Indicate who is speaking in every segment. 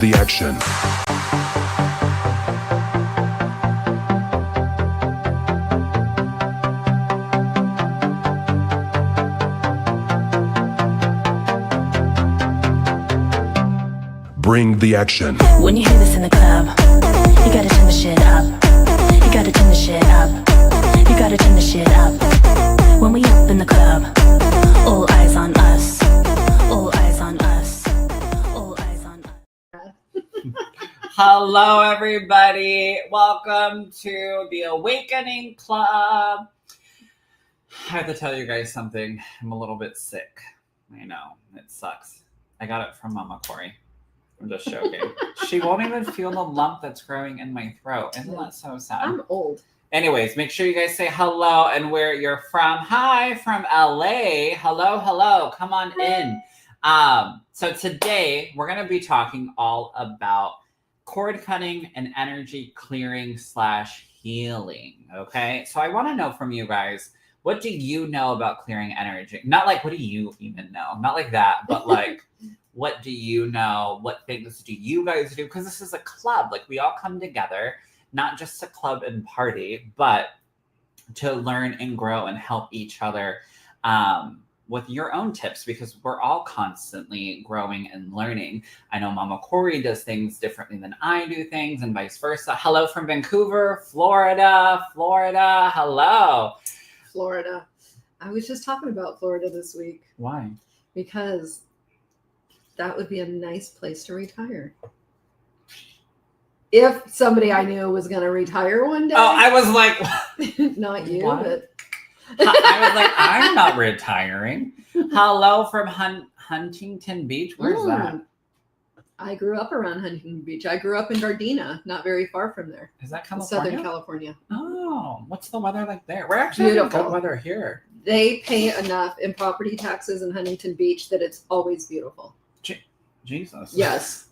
Speaker 1: The action. Bring the action.
Speaker 2: When you hear this in the club, you gotta turn the shit up. You gotta turn the shit up. You gotta turn the shit up. When we up in the club, all eyes on us. All eyes on us. All eyes on us.
Speaker 3: Hello, everybody. Welcome to the Awakening Club. I have to tell you guys something. I'm a little bit sick. I know, it sucks. I got it from Mama Kori. I'm just joking. She won't even feel the lump that's growing in my throat. Isn't that so sad?
Speaker 4: I'm old.
Speaker 3: Anyways, make sure you guys say hello and where you're from. Hi, from LA. Hello, hello. Come on in. So today we're going to be talking all about cord cutting and energy clearing / healing. Okay. So I want to know from you guys, what do you know about clearing energy? Not like, what do you even know? Not like that, but like, what do you know? What things do you guys do? Because this is a club. Like, we all come together, not just to club and party, but to learn and grow and help each other with your own tips, because we're all constantly growing and learning. I know Mama Kori does things differently than I do things, and vice versa. Hello from Vancouver, Florida. Hello.
Speaker 4: Florida. I was just talking about Florida this week.
Speaker 3: Why?
Speaker 4: Because that would be a nice place to retire. If somebody I knew was going to retire one day.
Speaker 3: Oh, I was like,
Speaker 4: not you,
Speaker 3: what?
Speaker 4: but
Speaker 3: I was like, I'm not retiring. Hello from Huntington Beach. Where's that?
Speaker 4: I grew up around Huntington Beach. I grew up in Gardena, not very far from there.
Speaker 3: Is that California?
Speaker 4: Southern California.
Speaker 3: Oh, what's the weather like there? We're actually having good weather here.
Speaker 4: They pay enough in property taxes in Huntington Beach that it's always beautiful.
Speaker 3: Jesus.
Speaker 4: Yes.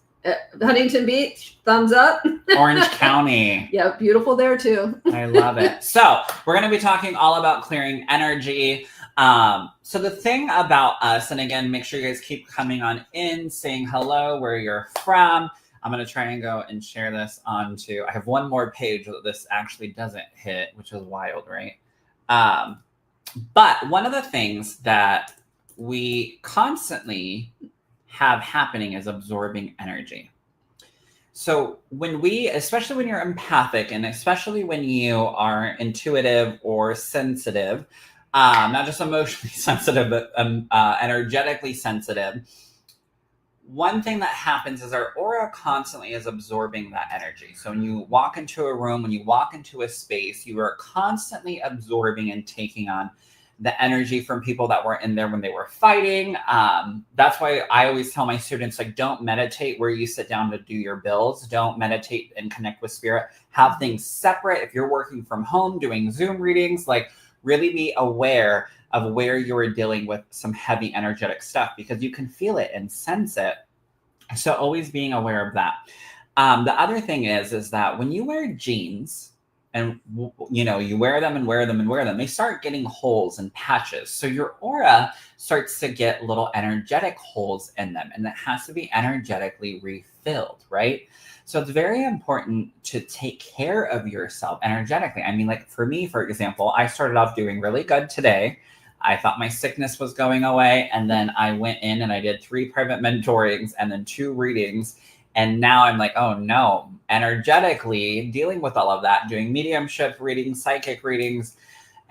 Speaker 4: Huntington Beach, thumbs up.
Speaker 3: Orange County.
Speaker 4: Yeah, beautiful there too.
Speaker 3: I love it. So we're going to be talking all about clearing energy. So the thing about us, and again, make sure you guys keep coming on in, saying hello, where you're from. I'm going to try and go and share this onto, I have one more page that this actually doesn't hit, which is wild, right? But one of the things that we constantly have happening is absorbing energy. So when we, especially when you're empathic, and especially when you are intuitive or sensitive, not just emotionally sensitive, but energetically sensitive, one thing that happens is our aura constantly is absorbing that energy. So when you walk into a room, when you walk into a space, you are constantly absorbing and taking on the energy from people that were in there when they were fighting. That's why I always tell my students, like, don't meditate where you sit down to do your bills. Don't meditate and connect with spirit. Have things separate. If you're working from home, doing Zoom readings, like, really be aware of where you're dealing with some heavy energetic stuff, because you can feel it and sense it. So always being aware of that. The other thing is that when you wear jeans, and you know, you wear them and wear them and wear them, they start getting holes and patches. So your aura starts to get little energetic holes in them, and that has to be energetically refilled, right? So it's very important to take care of yourself energetically. I mean, like for me, for example, I started off doing really good today. I thought my sickness was going away. And then I went in and I did 3 private mentorings and then 2 readings. And now I'm like, oh no, energetically dealing with all of that, doing mediumship readings, psychic readings,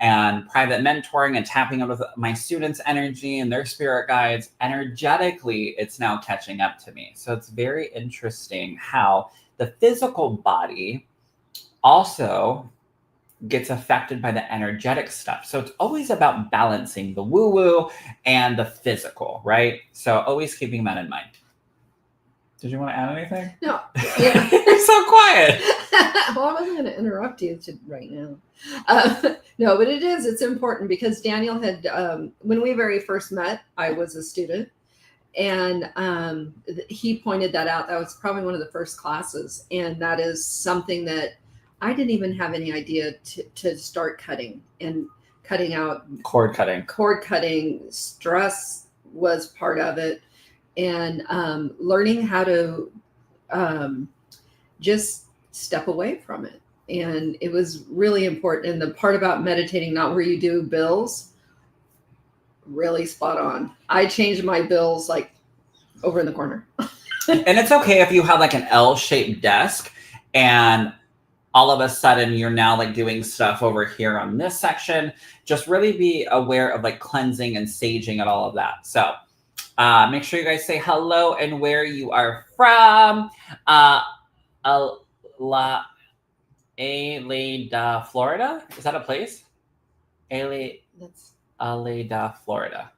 Speaker 3: and private mentoring, and tapping into my students' energy and their spirit guides. Energetically, it's now catching up to me. So it's very interesting how the physical body also gets affected by the energetic stuff. So it's always about balancing the woo-woo and the physical, right? So always keeping that in mind. Did you want to add anything?
Speaker 4: No. Yeah.
Speaker 3: You're so quiet.
Speaker 4: Well, I wasn't going to interrupt you right now. No, but it's important, because Daniel had, when we very first met, I was a student, and he pointed that out. That was probably one of the first classes. And that is something that I didn't even have any idea to start cutting out. Cord cutting. Stress was part of it. And learning how to just step away from it. And it was really important. And the part about meditating, not where you do bills, really spot on. I changed my bills like over in the corner.
Speaker 3: And it's okay if you have like an L-shaped desk and all of a sudden you're now like doing stuff over here on this section. Just really be aware of like cleansing and saging and all of that. So make sure you guys say hello and where you are from. Aleda, Florida? Is that a place? Aleda, Florida.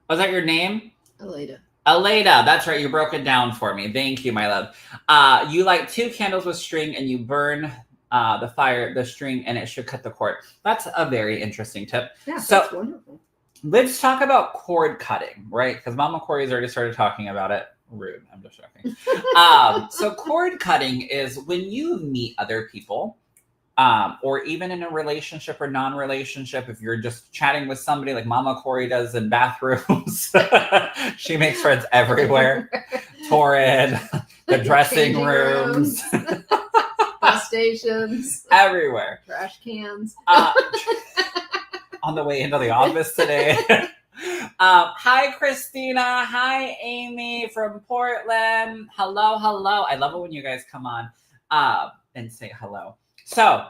Speaker 3: Was that your name?
Speaker 4: Aleda.
Speaker 3: Aleda, that's right. You broke it down for me. Thank you, my love. You light 2 candles with string and you burn the string, and it should cut the cord. That's a very interesting tip.
Speaker 4: Yeah,
Speaker 3: so
Speaker 4: that's wonderful.
Speaker 3: Let's talk about cord cutting, right? Because Mama Kori's already started talking about it. Rude. I'm just joking. So cord cutting is when you meet other people, or even in a relationship or non-relationship, if you're just chatting with somebody like Mama Kori does in bathrooms. She makes friends everywhere. Torrid, the dressing rooms.
Speaker 4: Bus stations.
Speaker 3: Everywhere.
Speaker 4: Trash cans.
Speaker 3: On the way into the office today. Hi, Christina. Hi, Amy from Portland. Hello, hello. I love it when you guys come on and say hello. So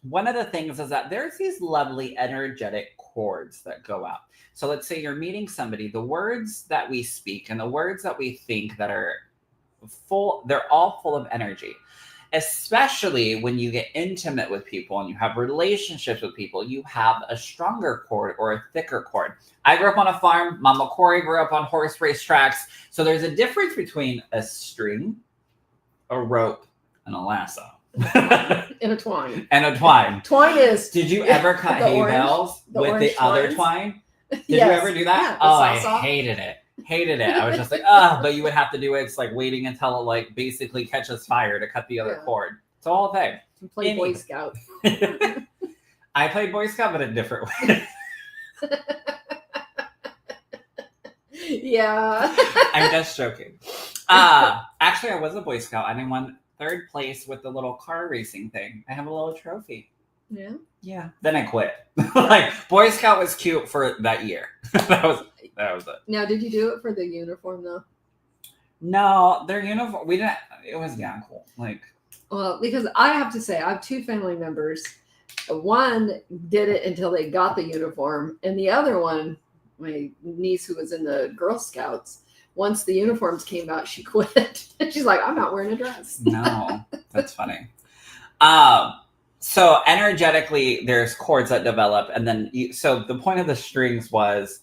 Speaker 3: one of the things is that there's these lovely energetic cords that go out. So let's say you're meeting somebody. The words that we speak and the words that we think that are full, they're all full of energy. Especially when you get intimate with people and you have relationships with people, you have a stronger cord or a thicker cord. I grew up on a farm. Mama Kori grew up on horse race tracks. So there's a difference between a string, a rope, and a lasso.
Speaker 4: And a twine.
Speaker 3: And a twine.
Speaker 4: Twine is.
Speaker 3: Did you ever cut hay bales with the other twine? Did you ever do that?
Speaker 4: Yeah,
Speaker 3: I hated it. Hated it. I was just like, but you would have to do it. It's like waiting until it like basically catches fire to cut the other cord. It's a whole thing.
Speaker 4: You play Boy Scout.
Speaker 3: I played Boy Scout, but a different way.
Speaker 4: Yeah.
Speaker 3: I'm just joking. Actually, I was a Boy Scout and I won 3rd place with the little car racing thing. I have a little trophy.
Speaker 4: Yeah.
Speaker 3: Yeah. Then I quit. Like Boy Scout was cute for that year. That was it.
Speaker 4: Now, did you do it for the uniform though?
Speaker 3: No, their uniform. We didn't. It was cool. Like,
Speaker 4: well, because I have to say, I have 2 family members. One did it until they got the uniform, and the other one, my niece who was in the Girl Scouts, once the uniforms came out, she quit. She's like, I'm not wearing a dress.
Speaker 3: No, that's funny. So energetically, there's cords that develop, and then so the point of the strings was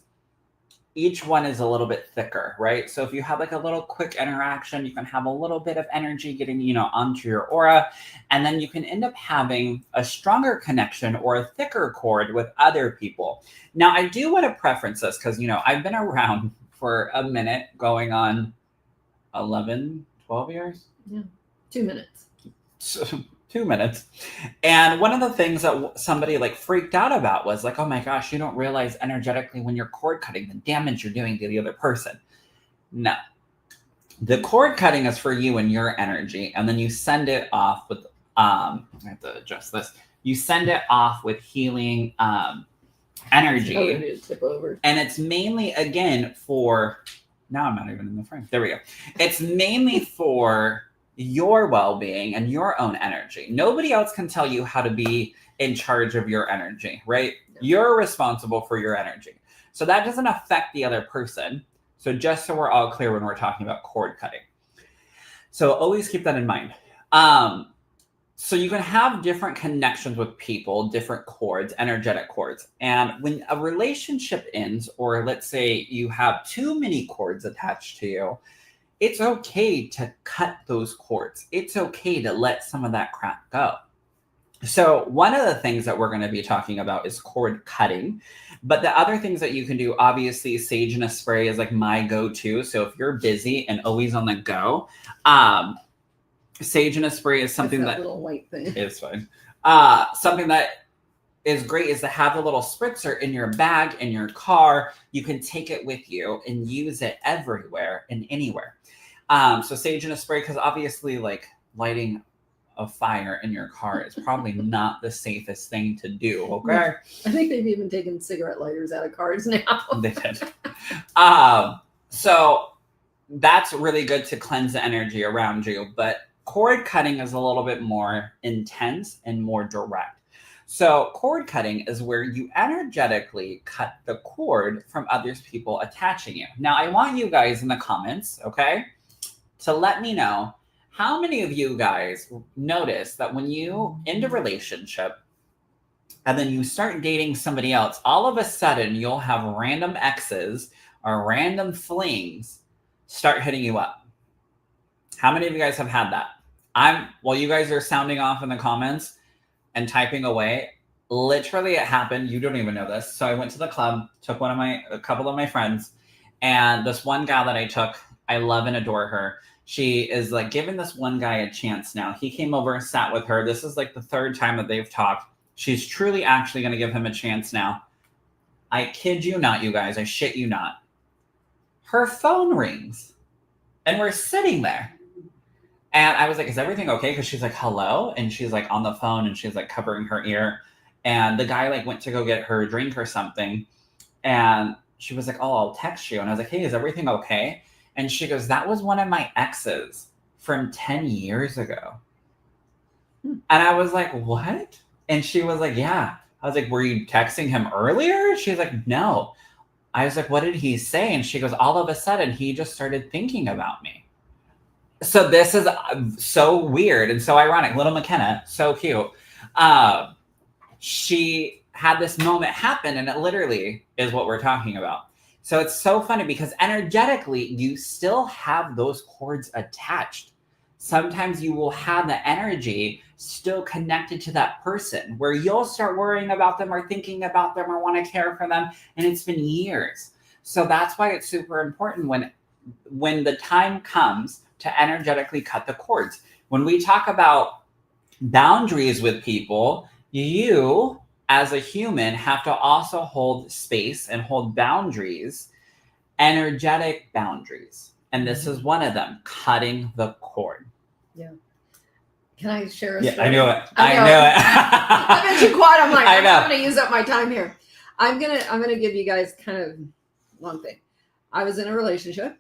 Speaker 3: each one is a little bit thicker, right? So if you have like a little quick interaction, you can have a little bit of energy getting, onto your aura, and then you can end up having a stronger connection or a thicker cord with other people. Now, I do want to preference this because, I've been around for a minute, going on 11, 12 years.
Speaker 4: Yeah, 2 minutes.
Speaker 3: So, 2 minutes. And one of the things that somebody like freaked out about was like, oh my gosh, you don't realize energetically when you're cord cutting the damage you're doing to the other person. No. The cord cutting is for you and your energy. And then you send it off with, I have to adjust this. You send it off with healing energy.
Speaker 4: Oh, to tip over.
Speaker 3: And it's mainly, again, for, now I'm not even in the frame. There we go. It's mainly for your well-being and your own energy. Nobody else can tell you how to be in charge of your energy, right? No. You're responsible for your energy. So that doesn't affect the other person. So just so we're all clear when we're talking about cord cutting. So always keep that in mind. So you can have different connections with people, different cords, energetic cords. And when a relationship ends, or let's say you have too many cords attached to you, it's okay to cut those cords. It's okay to let some of that crap go. So one of the things that we're going to be talking about is cord cutting. But the other things that you can do, obviously, sage in a spray is like my go-to. So if you're busy and always on the go, sage in a spray is something that
Speaker 4: little white thing.
Speaker 3: It's fine. Something that is great is to have a little spritzer in your bag, in your car. You can take it with you and use it everywhere and anywhere. So sage in a spray, because obviously like lighting a fire in your car is probably not the safest thing to do. Okay.
Speaker 4: I think they've even taken cigarette lighters out of cars now.
Speaker 3: They did. So that's really good to cleanse the energy around you. But cord cutting is a little bit more intense and more direct. So cord cutting is where you energetically cut the cord from others people attaching you. Now, I want you guys in the comments, okay, to let me know how many of you guys notice that when you end a relationship and then you start dating somebody else, all of a sudden you'll have random exes or random flings start hitting you up. How many of you guys have had that? While you guys are sounding off in the comments and typing away, literally it happened. You don't even know this. So I went to the club, took a couple of my friends, and this one gal that I took, I love and adore her. She is like giving this one guy a chance now. He came over and sat with her. This is like the third time that they've talked. She's truly actually going to give him a chance now. I kid you not, you guys. I shit you not. Her phone rings and we're sitting there. And I was like, is everything okay? Because she's like, hello. And she's like on the phone and she's like covering her ear. And the guy like went to go get her a drink or something. And she was like, oh, I'll text you. And I was like, hey, is everything okay? And she goes, that was one of my exes from 10 years ago. And I was like, what? And she was like, yeah. I was like, were you texting him earlier? She's like, no. I was like, what did he say? And she goes, all of a sudden, he just started thinking about me. So this is so weird and so ironic. Little McKenna, so cute. She had this moment happen, and it literally is what we're talking about. So it's so funny because energetically, you still have those cords attached. Sometimes you will have the energy still connected to that person where you'll start worrying about them or thinking about them or want to care for them. And it's been years. So that's why it's super important when the time comes to energetically cut the cords. When we talk about boundaries with people, you as a human have to also hold space and hold boundaries, energetic boundaries. And this is one of them, cutting the cord.
Speaker 4: Yeah. Can I share a
Speaker 3: Yeah,
Speaker 4: story?
Speaker 3: I knew it.
Speaker 4: I've been too quiet. I'm like,
Speaker 3: I know.
Speaker 4: I'm going to use up my time here. I'm gonna give you guys kind of one thing. I was in a relationship.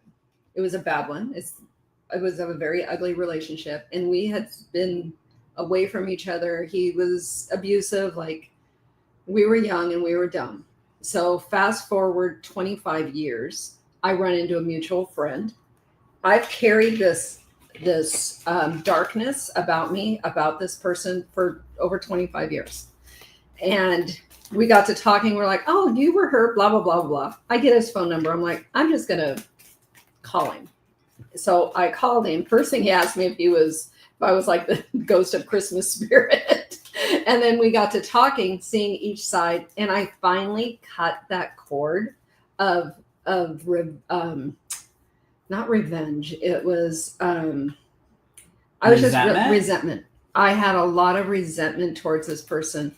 Speaker 4: It was a bad one. It was a very ugly relationship, and we had been away from each other. He was abusive. Like, we were young and we were dumb. So fast forward 25 years, I run into a mutual friend. I've carried this darkness about me, about this person for over 25 years. And we got to talking. We're like, oh, you were hurt, blah, blah, blah, blah. I get his phone number. I'm like, I'm just going to call him. So I called him. First thing he asked me if I was like the ghost of Christmas spirit. And then we got to talking, seeing each side. And I finally cut that cord of not revenge. It was, I was just resentment. I had a lot of resentment towards this person.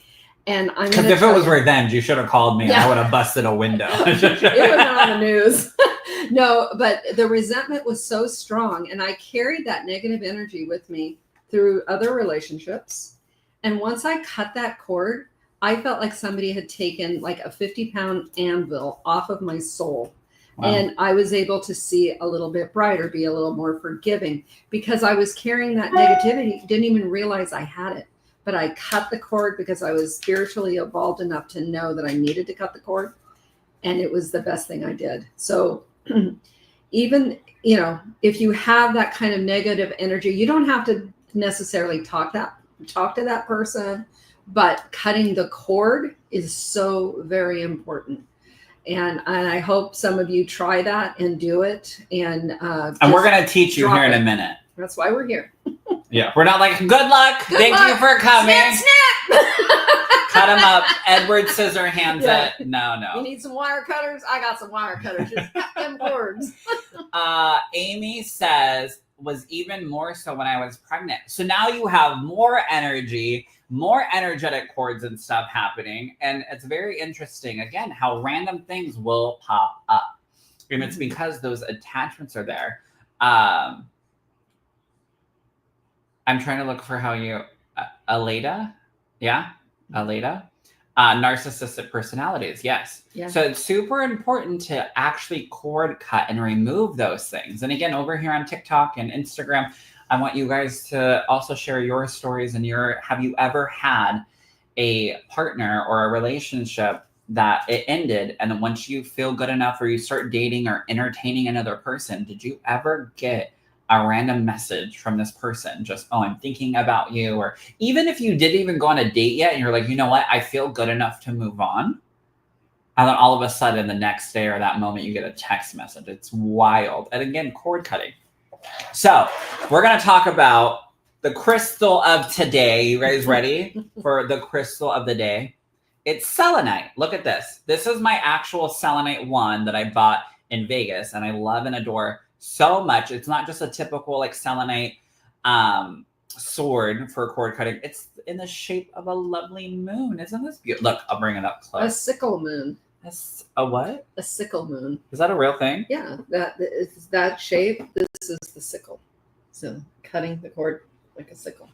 Speaker 4: And I'm
Speaker 3: because if it was revenge, you should have called me. Yeah. I would have busted a window.
Speaker 4: It would have been on the news. No, but the resentment was so strong. And I carried that negative energy with me through other relationships. And once I cut that cord, I felt like somebody had taken like a 50-pound anvil off of my soul. Wow. And I was able to see a little bit brighter, be a little more forgiving, because I was carrying that negativity, didn't even realize I had it. But I cut the cord because I was spiritually evolved enough to know that I needed to cut the cord. And it was the best thing I did. So even, if you have that kind of negative energy, you don't have to necessarily talk to that person, but cutting the cord is so very important. And I hope some of you try that and do it. And
Speaker 3: we're going to teach you here in a minute.
Speaker 4: That's why we're here.
Speaker 3: Yeah. We're not like, good luck. Thank you for coming.
Speaker 4: Snap.
Speaker 3: Cut them up. Edward Scissorhands it. No.
Speaker 4: You need some wire cutters? I got some wire cutters. Just cut them cords.
Speaker 3: Amy says, was even more so when I was pregnant. So now you have more energy, more energetic cords and stuff happening. And it's very interesting, again, how random things will pop up. And it's because those attachments are there. I'm trying to look for how you, Aleda? Yeah, Aleda. Narcissistic personalities, yes.
Speaker 4: Yeah.
Speaker 3: So it's super important to actually cord cut and remove those things. And again, over here on TikTok and Instagram, I want you guys to also share your stories and have you ever had a partner or a relationship that it ended, and then once you feel good enough or you start dating or entertaining another person, did you ever get a random message from this person? Just, oh, I'm thinking about you. Or even if you didn't even go on a date yet and you're like, you know what, I feel good enough to move on. And then all of a sudden the next day or that moment you get a text message. It's wild. And again, cord cutting. So we're going to talk about the crystal of today. You guys ready for the crystal of the day? It's selenite. Look at this. This is my actual selenite one that I bought in Vegas, and I love and adore so much. It's not just a typical like selenite sword for cord cutting. It's in the shape of a lovely moon. Isn't this beautiful? Look, I'll bring it up close.
Speaker 4: A sickle moon.
Speaker 3: A what?
Speaker 4: A sickle moon.
Speaker 3: Is that a real thing?
Speaker 4: Yeah, it's that shape. This is the sickle. So cutting the cord like a sickle.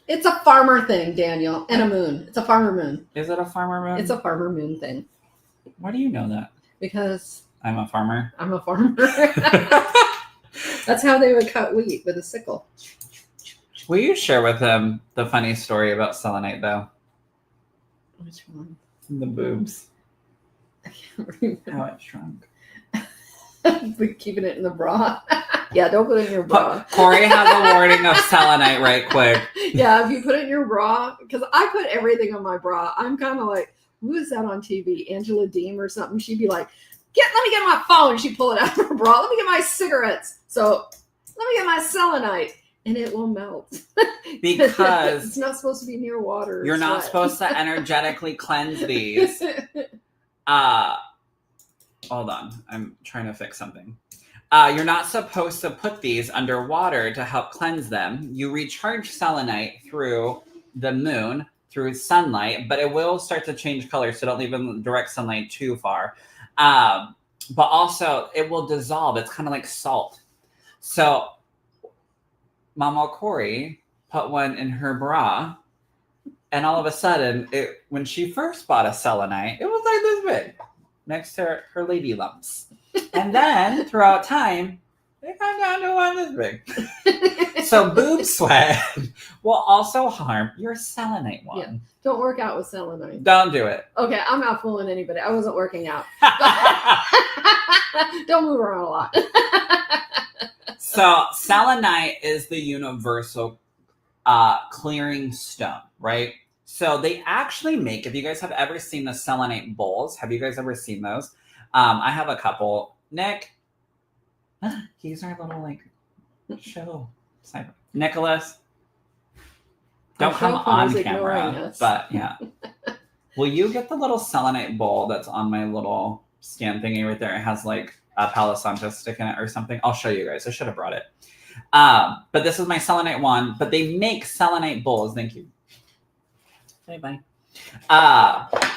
Speaker 4: It's a farmer thing, Daniel, and a moon. It's a farmer moon.
Speaker 3: Is it a farmer moon?
Speaker 4: It's a farmer moon thing.
Speaker 3: Why do you know that?
Speaker 4: Because
Speaker 3: I'm a farmer.
Speaker 4: I'm a farmer. That's how they would cut wheat, with a sickle.
Speaker 3: Will you share with them the funny story about selenite, though?
Speaker 4: Which one?
Speaker 3: The boobs.
Speaker 4: I can't remember.
Speaker 3: How it shrunk.
Speaker 4: We're keeping it in the bra. Yeah, don't put it in your bra.
Speaker 3: Kori has a warning of selenite right quick.
Speaker 4: Yeah, if you put it in your bra, because I put everything on my bra. I'm kind of like, who is that on TV? Angela Deem or something? She'd be like, let me get my phone. She'd pull it out of her bra. Let me get my cigarettes. So let me get my selenite. And it will melt.
Speaker 3: Because
Speaker 4: it's not supposed to be near water.
Speaker 3: You're not supposed to energetically cleanse these. Hold on. I'm trying to fix something. You're not supposed to put these under water to help cleanse them. You recharge selenite through the moon, through sunlight, but it will start to change color, so don't leave it in direct sunlight too far. But also, it will dissolve. It's kind of like salt. So, Mama Kori put one in her bra, and all of a sudden, when she first bought a selenite, it was like this big, next to her lady lumps. And then, throughout time, it got down to one this big. So boob sweat will also harm your selenite one.
Speaker 4: Yeah. Don't work out with selenite.
Speaker 3: Don't do it.
Speaker 4: Okay, I'm not fooling anybody. I wasn't working out. Don't move around a lot.
Speaker 3: So selenite is the universal clearing stone, right? So they actually make, if you guys have ever seen the selenite bowls, have you guys ever seen those? I have a couple. Nick, he's our little like show. Nicholas, don't come on camera, but yeah. Will you get the little selenite bowl that's on my little stand thingy right there? It has like a Palo Santo stick in it or something. I'll show you guys. I should have brought it. But this is my selenite one, but they make selenite bowls. Thank you. Bye.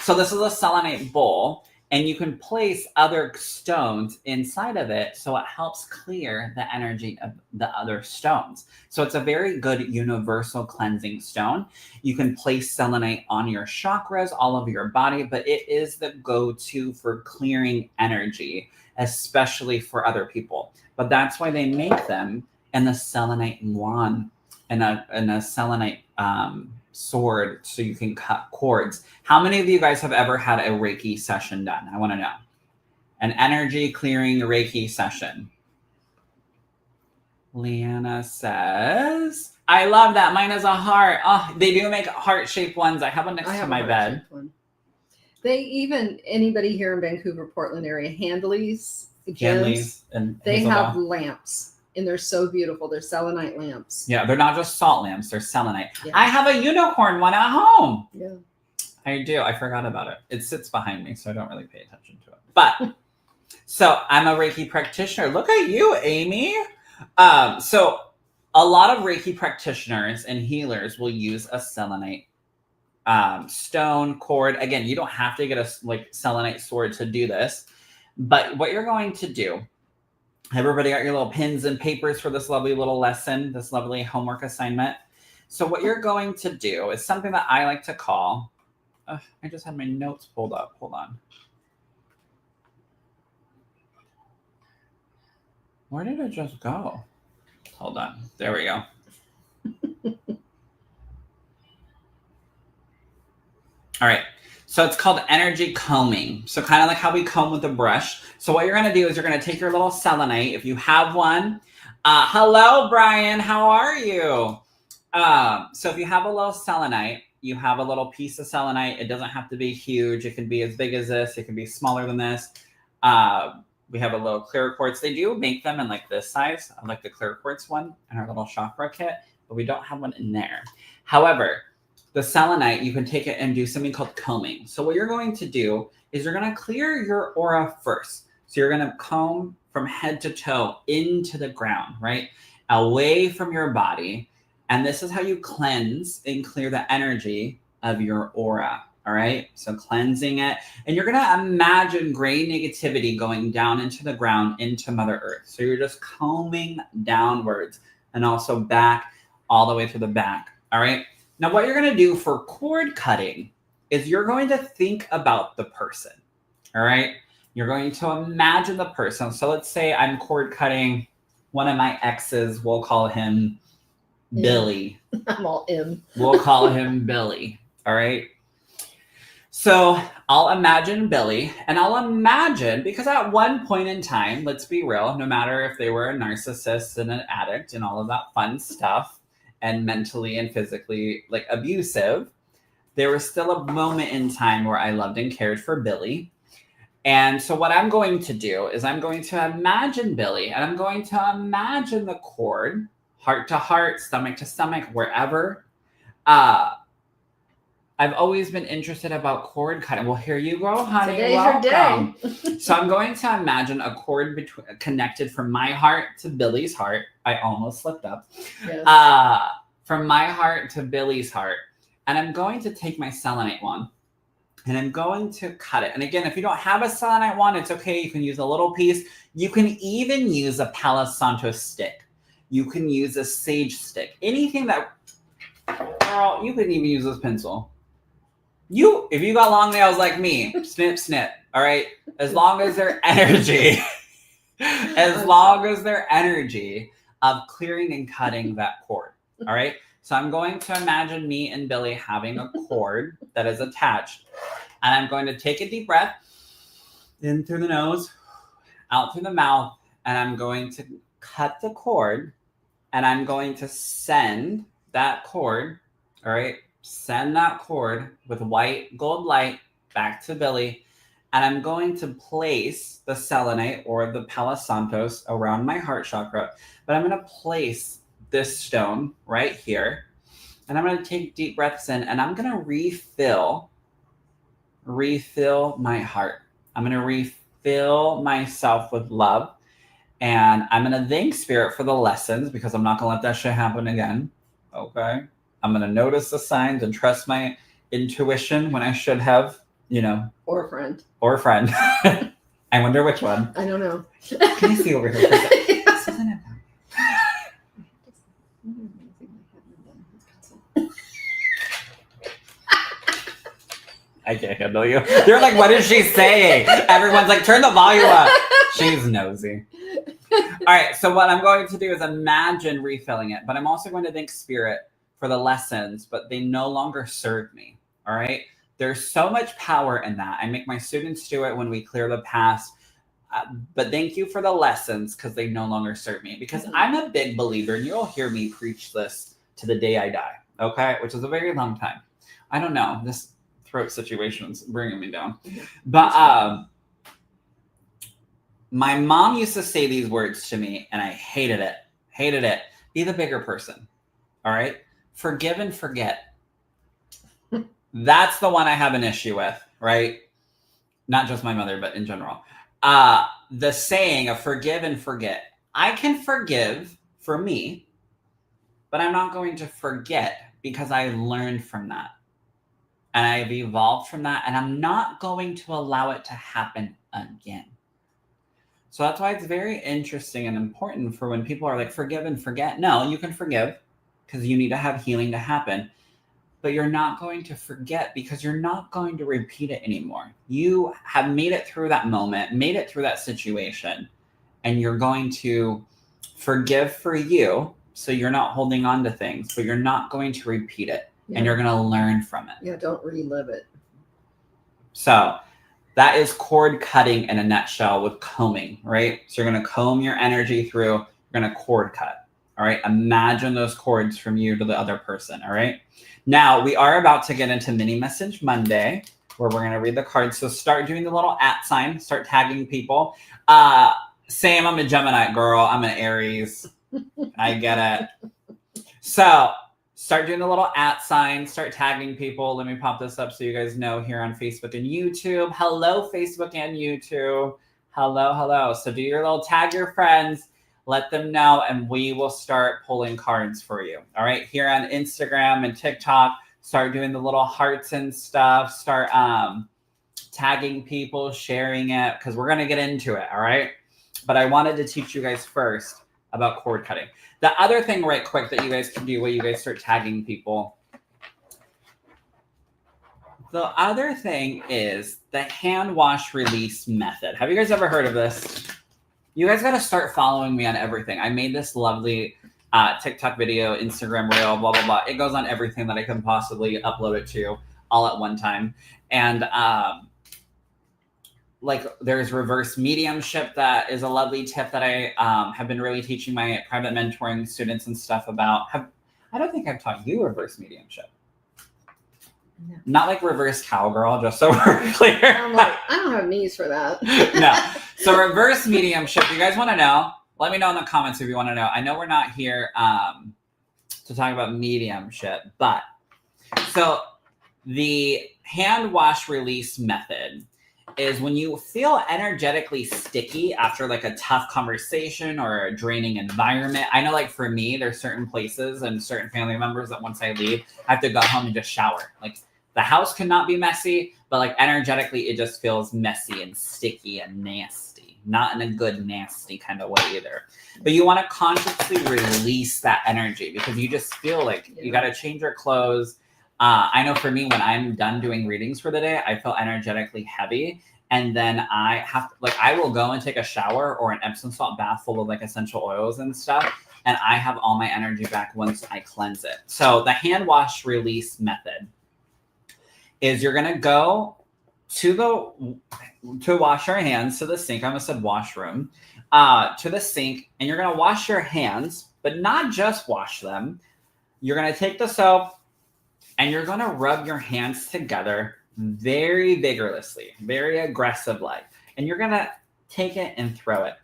Speaker 3: So this is a selenite bowl, and you can place other stones inside of it, so it helps clear the energy of the other stones. So it's a very good universal cleansing stone. You can place selenite on your chakras, all over your body, but it is the go-to for clearing energy, especially for other people. But that's why they make them in the selenite wand and a selenite sword, so you can cut cords. How many of you guys have ever had a Reiki session done? I want to know. An energy clearing Reiki session. Leanna says, I love that. Mine is a heart. Oh, they do make heart-shaped ones. I have one next to my bed.
Speaker 4: One. They even, anybody here in Vancouver, Portland area, Handley's,
Speaker 3: and
Speaker 4: they have lamps. And they're so beautiful. They're selenite lamps.
Speaker 3: Yeah, they're not just salt lamps. They're selenite.
Speaker 4: Yeah.
Speaker 3: I have a unicorn one at home.
Speaker 4: Yeah.
Speaker 3: I do. I forgot about it. It sits behind me, so I don't really pay attention to it. But, so I'm a Reiki practitioner. Look at you, Amy. So a lot of Reiki practitioners and healers will use a selenite stone cord. Again, you don't have to get a selenite sword to do this. But what you're going to do Everybody got your little pens and papers for this lovely little lesson, this lovely homework assignment. So what you're going to do is something that I like to call, I just had my notes pulled up. Hold on. Where did it just go? Hold on. There we go. All right. So it's called energy combing. So kind of like how we comb with a brush. So what you're going to do is you're going to take your little selenite, if you have one. Hello, Brian. How are you? So if you have a little selenite, you have a little piece of selenite. It doesn't have to be huge. It can be as big as this. It can be smaller than this. We have a little clear quartz. They do make them in like this size. I like the clear quartz one in our little chakra kit, but we don't have one in there. However, the selenite, you can take it and do something called combing. So what you're going to do is you're going to clear your aura first. So you're going to comb from head to toe into the ground, right? Away from your body. And this is how you cleanse and clear the energy of your aura. All right. So cleansing it. And you're going to imagine gray negativity going down into the ground, into Mother Earth. So you're just combing downwards and also back all the way to the back. All right. Now, what you're going to do for cord cutting is you're going to think about the person. All right. You're going to imagine the person. So let's say I'm cord cutting one of my exes. We'll call him Billy.
Speaker 4: I'm all in.
Speaker 3: We'll call him Billy. All right. So I'll imagine Billy, and I'll imagine, because at one point in time, let's be real, no matter if they were a narcissist and an addict and all of that fun stuff, and mentally and physically like abusive, there was still a moment in time where I loved and cared for Billy. And so what I'm going to do is I'm going to imagine Billy, and I'm going to imagine the cord, heart to heart, stomach to stomach, wherever. I've always been interested about cord cutting. Well, here you go, honey.
Speaker 4: Today's
Speaker 3: welcome.
Speaker 4: your day.
Speaker 3: So I'm going to imagine a cord connected from my heart to Billy's heart. I almost slipped up.
Speaker 4: Yes.
Speaker 3: From my heart to Billy's heart. And I'm going to take my selenite wand and I'm going to cut it. And again, if you don't have a selenite wand, it's okay. You can use a little piece. You can even use a Palo Santo stick. You can use a sage stick. Anything that, girl, you can even use this pencil. If you got long nails like me, snip, snip. All right. As long as their energy, of clearing and cutting that cord. All right. So I'm going to imagine me and Billy having a cord that is attached. And I'm going to take a deep breath in through the nose, out through the mouth. And I'm going to cut the cord. And I'm going to send that cord. All right. Send that cord with white gold light back to Billy. And I'm going to place the selenite or the Palo Santos around my heart chakra. But I'm going to place this stone right here. And I'm going to take deep breaths in. And I'm going to refill my heart. I'm going to refill myself with love. And I'm going to thank Spirit for the lessons, because I'm not going to let that shit happen again. Okay. I'm going to notice the signs and trust my intuition when I should have,
Speaker 4: Or a friend.
Speaker 3: I wonder which one.
Speaker 4: I don't know.
Speaker 3: Can you see over here for a second? This isn't it. I can't handle you. They're like, what is she saying? Everyone's like, turn the volume up. She's nosy. All right. So what I'm going to do is imagine refilling it, but I'm also going to thank Spirit for the lessons, but they no longer serve me. All right. There's so much power in that. I make my students do it when we clear the past. But thank you for the lessons, because they no longer serve me. Because I'm a big believer, and you'll hear me preach this to the day I die. Okay. Which is a very long time. I don't know. This throat situation is bringing me down. But my mom used to say these words to me, and I hated it. Hated it. Be the bigger person. All right. Forgive and forget. That's the one I have an issue with, right? Not just my mother, but in general. The saying of forgive and forget. I can forgive for me, but I'm not going to forget, because I learned from that. And I've evolved from that, and I'm not going to allow it to happen again. So that's why it's very interesting and important for when people are like, forgive and forget. No, you can forgive because you need to have healing to happen. But you're not going to forget because you're not going to repeat it anymore. You have made it through that moment, made it through that situation, and you're going to forgive for you. So you're not holding on to things, but you're not going to repeat it. And you're going to learn from it.
Speaker 4: Yeah, don't relive it.
Speaker 3: So that is cord cutting in a nutshell with combing, right? So you're going to comb your energy through, you're going to cord cut, all right? Imagine those cords from you to the other person, all right? Now, we are about to get into Mini Message Monday, where we're going to read the cards. So start doing the little @ sign, start tagging people. Same, I'm a Gemini girl. I'm an Aries. I get it. So start doing the little @ sign, start tagging people. Let me pop this up so you guys know here on Facebook and YouTube. Hello, Facebook and YouTube. Hello, hello. So do your little tag your friends, let them know, and we will start pulling cards for you. All right. Here on Instagram and TikTok, start doing the little hearts and stuff. Start tagging people, sharing it, because we're going to get into it. All right. But I wanted to teach you guys first about cord cutting. The other thing right quick that you guys can do when you guys start tagging people, the other thing is the hand wash release method. Have you guys ever heard of this? You guys got to start following me on everything. I made this lovely TikTok video, Instagram reel, blah, blah, blah. It goes on everything that I can possibly upload it to all at one time. And like there's reverse mediumship. That is a lovely tip that I have been really teaching my private mentoring students and stuff about. I don't think I've taught you reverse mediumship. No. Not like reverse cowgirl, just so we're clear.
Speaker 4: I don't have knees for that.
Speaker 3: No. So reverse mediumship, you guys want to know? Let me know in the comments if you want to know. I know we're not here to talk about mediumship, but so the hand wash release method is when you feel energetically sticky after like a tough conversation or a draining environment. I know like for me, there's certain places and certain family members that once I leave, I have to go home and just shower. Like the house cannot be messy, but like energetically, it just feels messy and sticky and nasty. Not in a good, nasty kind of way either. But you want to consciously release that energy because you just feel like you got to change your clothes. I know for me, when I'm done doing readings for the day, I feel energetically heavy. And then I have to, like, I will go and take a shower or an Epsom salt bath full of like essential oils and stuff. And I have all my energy back once I cleanse it. So the hand wash release method is you're going to go to wash your hands to the sink. I almost said washroom, to the sink, and you're going to wash your hands, but not just wash them. You're going to take the soap and you're going to rub your hands together very vigorously, very aggressive like, and you're going to take it and throw it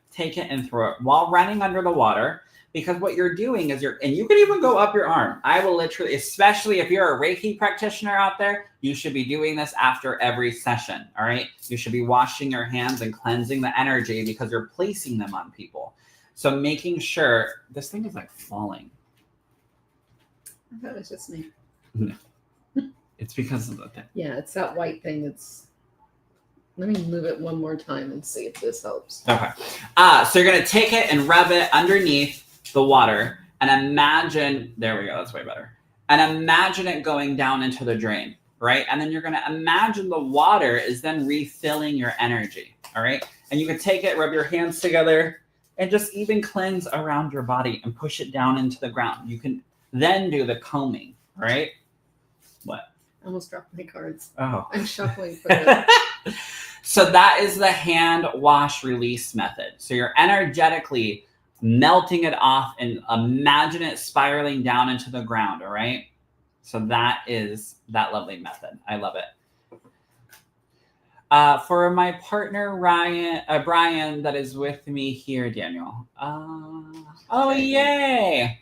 Speaker 3: while running under the water. Because what you're doing is and you can even go up your arm. I will literally, especially if you're a Reiki practitioner out there, you should be doing this after every session, all right? You should be washing your hands and cleansing the energy because you're placing them on people. So making sure, this thing is like falling.
Speaker 4: I thought it was just me.
Speaker 3: No. It's because of the thing.
Speaker 4: Yeah, it's that white thing. Let me move it one more time and see if this helps.
Speaker 3: Okay. So you're going to take it and rub it underneath the water and imagine, there we go, that's way better. And imagine it going down into the drain, right? And then you're going to imagine the water is then refilling your energy, all right? And you can take it, rub your hands together, and just even cleanse around your body and push it down into the ground. You can then do the combing, right? What?
Speaker 4: I almost dropped my cards.
Speaker 3: Oh.
Speaker 4: I'm shuffling for it.
Speaker 3: So that is the hand wash release method. So you're energetically melting it off and imagine it spiraling down into the ground, all right? So that is that lovely method. I love it. For my partner, Brian, that is with me here, Daniel. Oh, yay.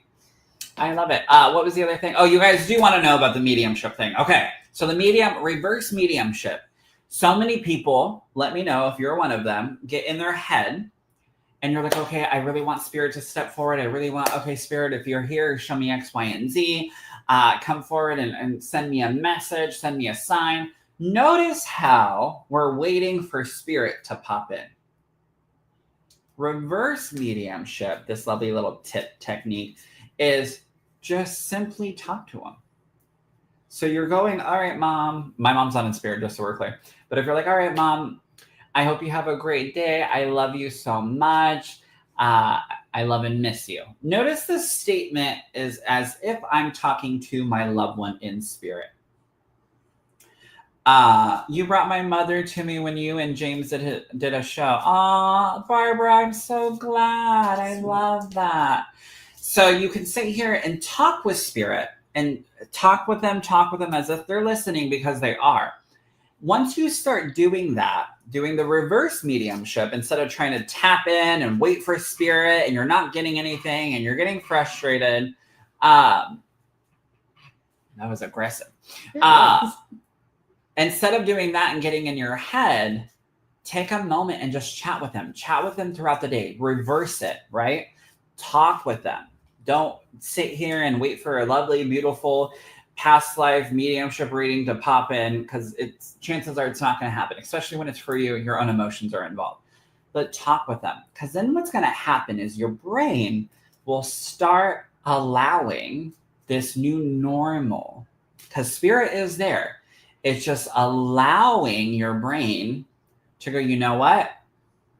Speaker 3: I love it. What was the other thing? Oh, you guys do want to know about the mediumship thing. Okay. So the reverse mediumship. So many people, let me know if you're one of them, get in their head and you're like, okay, I really want spirit to step forward. I really want, okay, spirit, if you're here, show me X, Y, and Z. Come forward and send me a message, send me a sign. Notice how we're waiting for spirit to pop in. Reverse mediumship, this lovely little tip technique, is just simply talk to them. So you're going, all right, mom. My mom's not in spirit, just so we're clear. But if you're like, all right, mom, I hope you have a great day. I love you so much. I love and miss you. Notice this statement is as if I'm talking to my loved one in spirit. You brought my mother to me when you and James did a show. Aw, Barbara, I'm so glad. I love that. So you can sit here and talk with spirit and talk with them as if they're listening, because they are. Once you start doing that, doing the reverse mediumship, instead of trying to tap in and wait for spirit and you're not getting anything and you're getting frustrated, that was aggressive. Instead of doing that and getting in your head, take a moment and just chat with them. Chat with them throughout the day. Reverse it, right? Talk with them. Don't sit here and wait for a lovely, beautiful past life mediumship reading to pop in, because chances are it's not going to happen, especially when it's for you and your own emotions are involved. But talk with them, because then what's going to happen is your brain will start allowing this new normal, because spirit is there. It's just allowing your brain to go, you know what?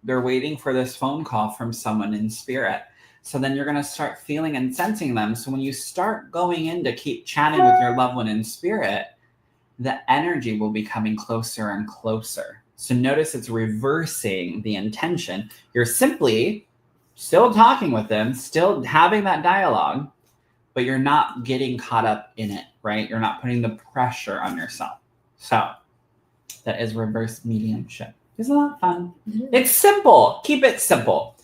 Speaker 3: They're waiting for this phone call from someone in spirit. So then you're going to start feeling and sensing them. So when you start going in to keep chatting with your loved one in spirit, the energy will be coming closer and closer. So notice it's reversing the intention. You're simply still talking with them, still having that dialogue, but you're not getting caught up in it, right? You're not putting the pressure on yourself. So that is reverse mediumship. Isn't that fun? Mm-hmm. It's simple. Keep it simple.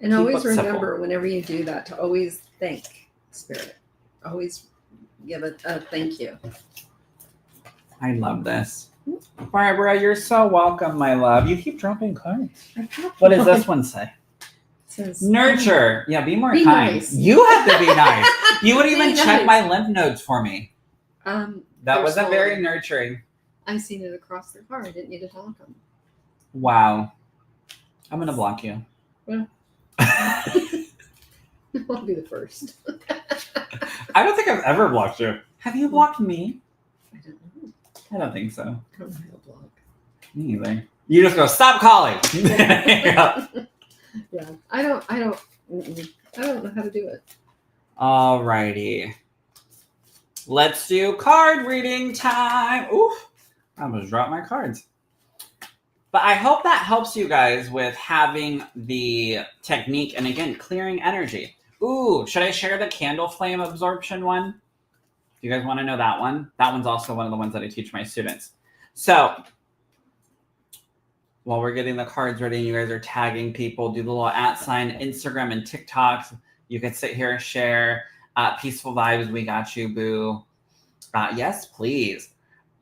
Speaker 4: And always remember, whenever you do that, to always thank spirit. Always give it a thank you.
Speaker 3: I love this. Barbara, you're so welcome, my love. You keep dropping cards. What does this one say? It says, nurture. Yeah, be more kind. Nice. You have to be nice. You wouldn't even check my lymph nodes for me. That wasn't very nurturing.
Speaker 4: I seen it across their car. I didn't need to talk them.
Speaker 3: Wow. I'm going to block you.
Speaker 4: Well, I'll be the first.
Speaker 3: I don't think I've ever blocked you. Have you blocked me?
Speaker 4: I don't know.
Speaker 3: I don't think so.
Speaker 4: I don't know how to block.
Speaker 3: Me either. You just go, stop calling.
Speaker 4: Yeah. I don't know how to do it.
Speaker 3: Alrighty. Let's do card reading time. Oof. I almost dropped my cards. But I hope that helps you guys with having the technique and, again, clearing energy. Ooh, should I share the candle flame absorption one? Do you guys want to know that one? That one's also one of the ones that I teach my students. So while we're getting the cards ready and you guys are tagging people, do the little @ Instagram and TikToks. You can sit here and share. Peaceful vibes, we got you, boo. Yes, please.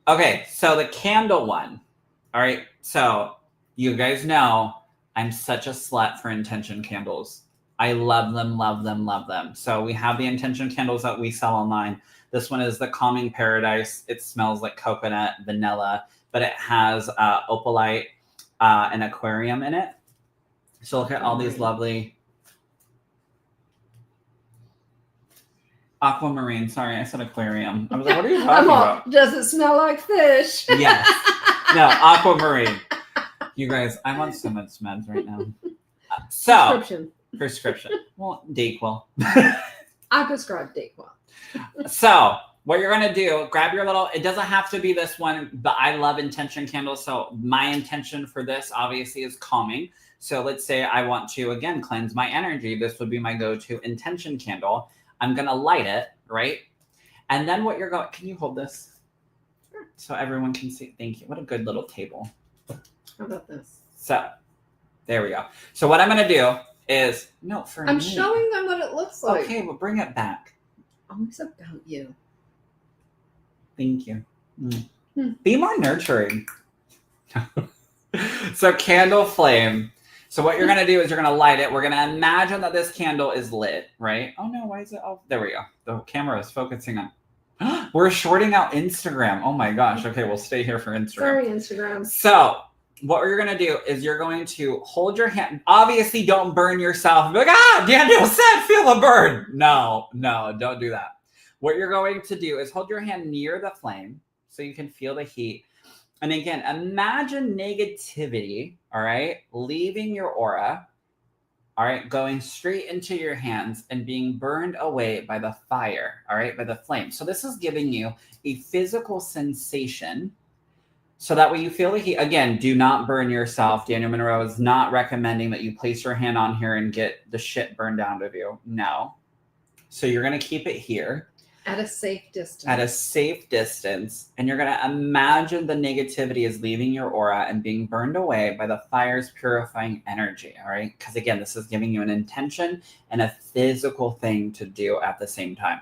Speaker 3: Okay, so the candle one. All right, so you guys know I'm such a slut for intention candles. I love them, love them, love them. So we have the intention candles that we sell online. This one is the Calming Paradise. It smells like coconut, vanilla, but it has opalite and aquarium in it. So look at all these lovely aquamarine. Sorry, I said aquarium. I was like, what are you talking about?
Speaker 4: Does it smell like fish?
Speaker 3: Yes. No, aquamarine. You guys, I'm on so much meds right now. Prescription. Well, Dayquil.
Speaker 4: I prescribe Dayquil.
Speaker 3: So what you're going to do, grab your little, it doesn't have to be this one, but I love intention candles. So my intention for this obviously is calming. So let's say I want to, again, cleanse my energy. This would be my go-to intention candle. I'm going to light it, right? And then what you're going, can you hold this? Sure. So everyone can see. Thank you. What a good little table.
Speaker 4: How about this?
Speaker 3: So there we go. So what I'm going to do is,
Speaker 4: I'm showing them what it looks like.
Speaker 3: Okay, well, bring it back.
Speaker 4: Always about you.
Speaker 3: Thank you. Be more nurturing. So candle flame. So what you're going to do is you're going to light it. We're going to imagine that this candle is lit, right? Oh, no, why is it? Oh, there we go. The camera is focusing on. We're shorting out Instagram. Oh, my gosh. Okay, we'll stay here for Instagram.
Speaker 4: Sorry, Instagram.
Speaker 3: So what you're going to do is you're going to hold your hand. Obviously, don't burn yourself and be like, ah, Daniel said, feel the burn. No, don't do that. What you're going to do is hold your hand near the flame so you can feel the heat. And again, imagine negativity, all right, leaving your aura, all right, going straight into your hands and being burned away by the fire, all right, by the flame. So this is giving you a physical sensation so that way you feel the heat. Again, do not burn yourself. Daniel Monroe is not recommending that you place your hand on here and get the shit burned out of you. No. So you're going to keep it here.
Speaker 4: At a safe distance.
Speaker 3: At a safe distance. And you're going to imagine the negativity is leaving your aura and being burned away by the fire's purifying energy. All right. Because again, this is giving you an intention and a physical thing to do at the same time.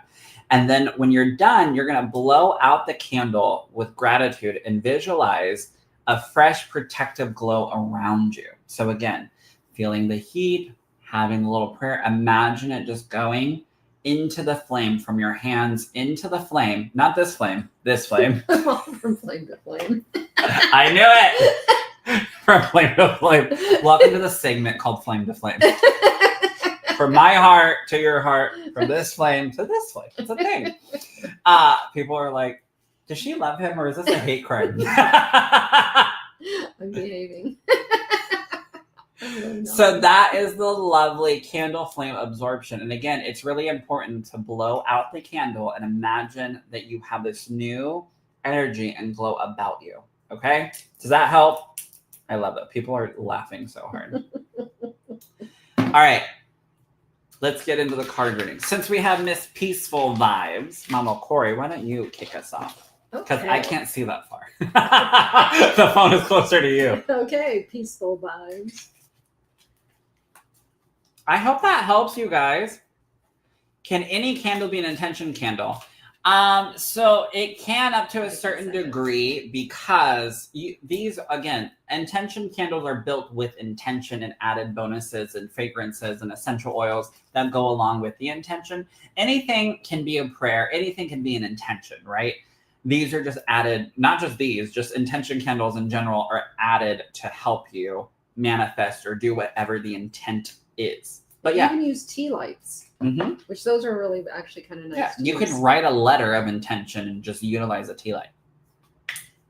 Speaker 3: And then when you're done, you're going to blow out the candle with gratitude and visualize a fresh protective glow around you. So again, feeling the heat, having a little prayer, imagine it just going into the flame, from your hands into the flame. Not this flame, this flame.
Speaker 4: From flame to flame.
Speaker 3: I knew it. From flame to flame. Welcome to the segment called Flame to Flame. From my heart to your heart, from this flame to this flame. It's a thing. People are like, does she love him or is this a hate crime?
Speaker 4: I'm behaving.
Speaker 3: So that is the lovely candle flame absorption. And again, it's really important to blow out the candle and imagine that you have this new energy and glow about you. Okay? Does that help? I love it. People are laughing so hard. All right. Let's get into the card reading. Since we have Miss Peaceful Vibes, Mama Kori, why don't you kick us off? Because I can't see that far. The phone is closer to you.
Speaker 4: Okay, Peaceful Vibes.
Speaker 3: I hope that helps you guys. Can any candle be an intention candle? So it can up to a certain degree because these, again, intention candles are built with intention and added bonuses and fragrances and essential oils that go along with the intention. Anything can be a prayer. Anything can be an intention, right? These are just added, not just these, just intention candles in general are added to help you manifest or do whatever the intent is. But yeah.
Speaker 4: You can use tea lights.
Speaker 3: Mm-hmm.
Speaker 4: Which those are really actually kind of nice.
Speaker 3: Yeah, you can write a letter of intention and just utilize a tea light.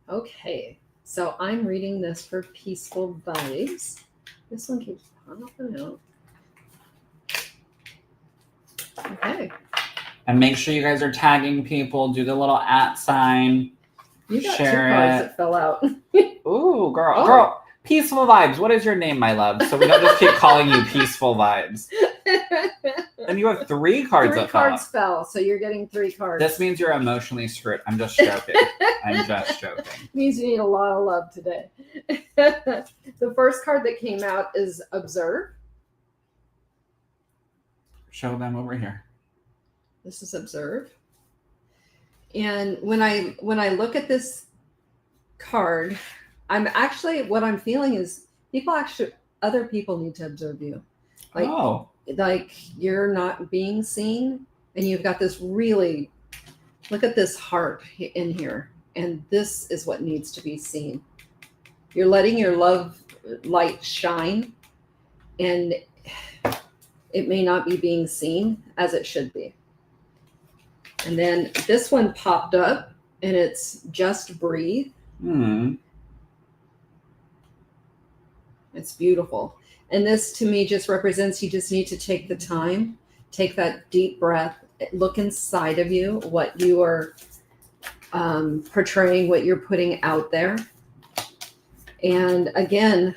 Speaker 4: Okay, so I'm reading this for Peaceful Vibes. This one keeps popping out. Okay.
Speaker 3: And make sure you guys are tagging people. Do the little @ sign.
Speaker 4: You got
Speaker 3: share
Speaker 4: 2 cards
Speaker 3: it.
Speaker 4: that fell out.
Speaker 3: Ooh, girl.
Speaker 4: Oh.
Speaker 3: Girl. Peaceful Vibes. What is your name, my love? So we don't just keep calling you Peaceful Vibes. And you have 3 cards that fell.
Speaker 4: 3 cards fell, so you're getting 3 cards.
Speaker 3: This means you're emotionally screwed. I'm just joking. I'm just joking.
Speaker 4: Means you need a lot of love today. The first card that came out is Observe.
Speaker 3: Show them over here.
Speaker 4: This is Observe. And when I look at this card, what I'm feeling is other people need to observe you. Like you're not being seen, and you've got this really, look at this heart in here, and this is what needs to be seen. You're letting your love light shine, and it may not be being seen as it should be. And then this one popped up, and it's Just Breathe. It's beautiful. And this to me just represents you just need to take the time, take that deep breath, look inside of you, what you are portraying, what you're putting out there. And again,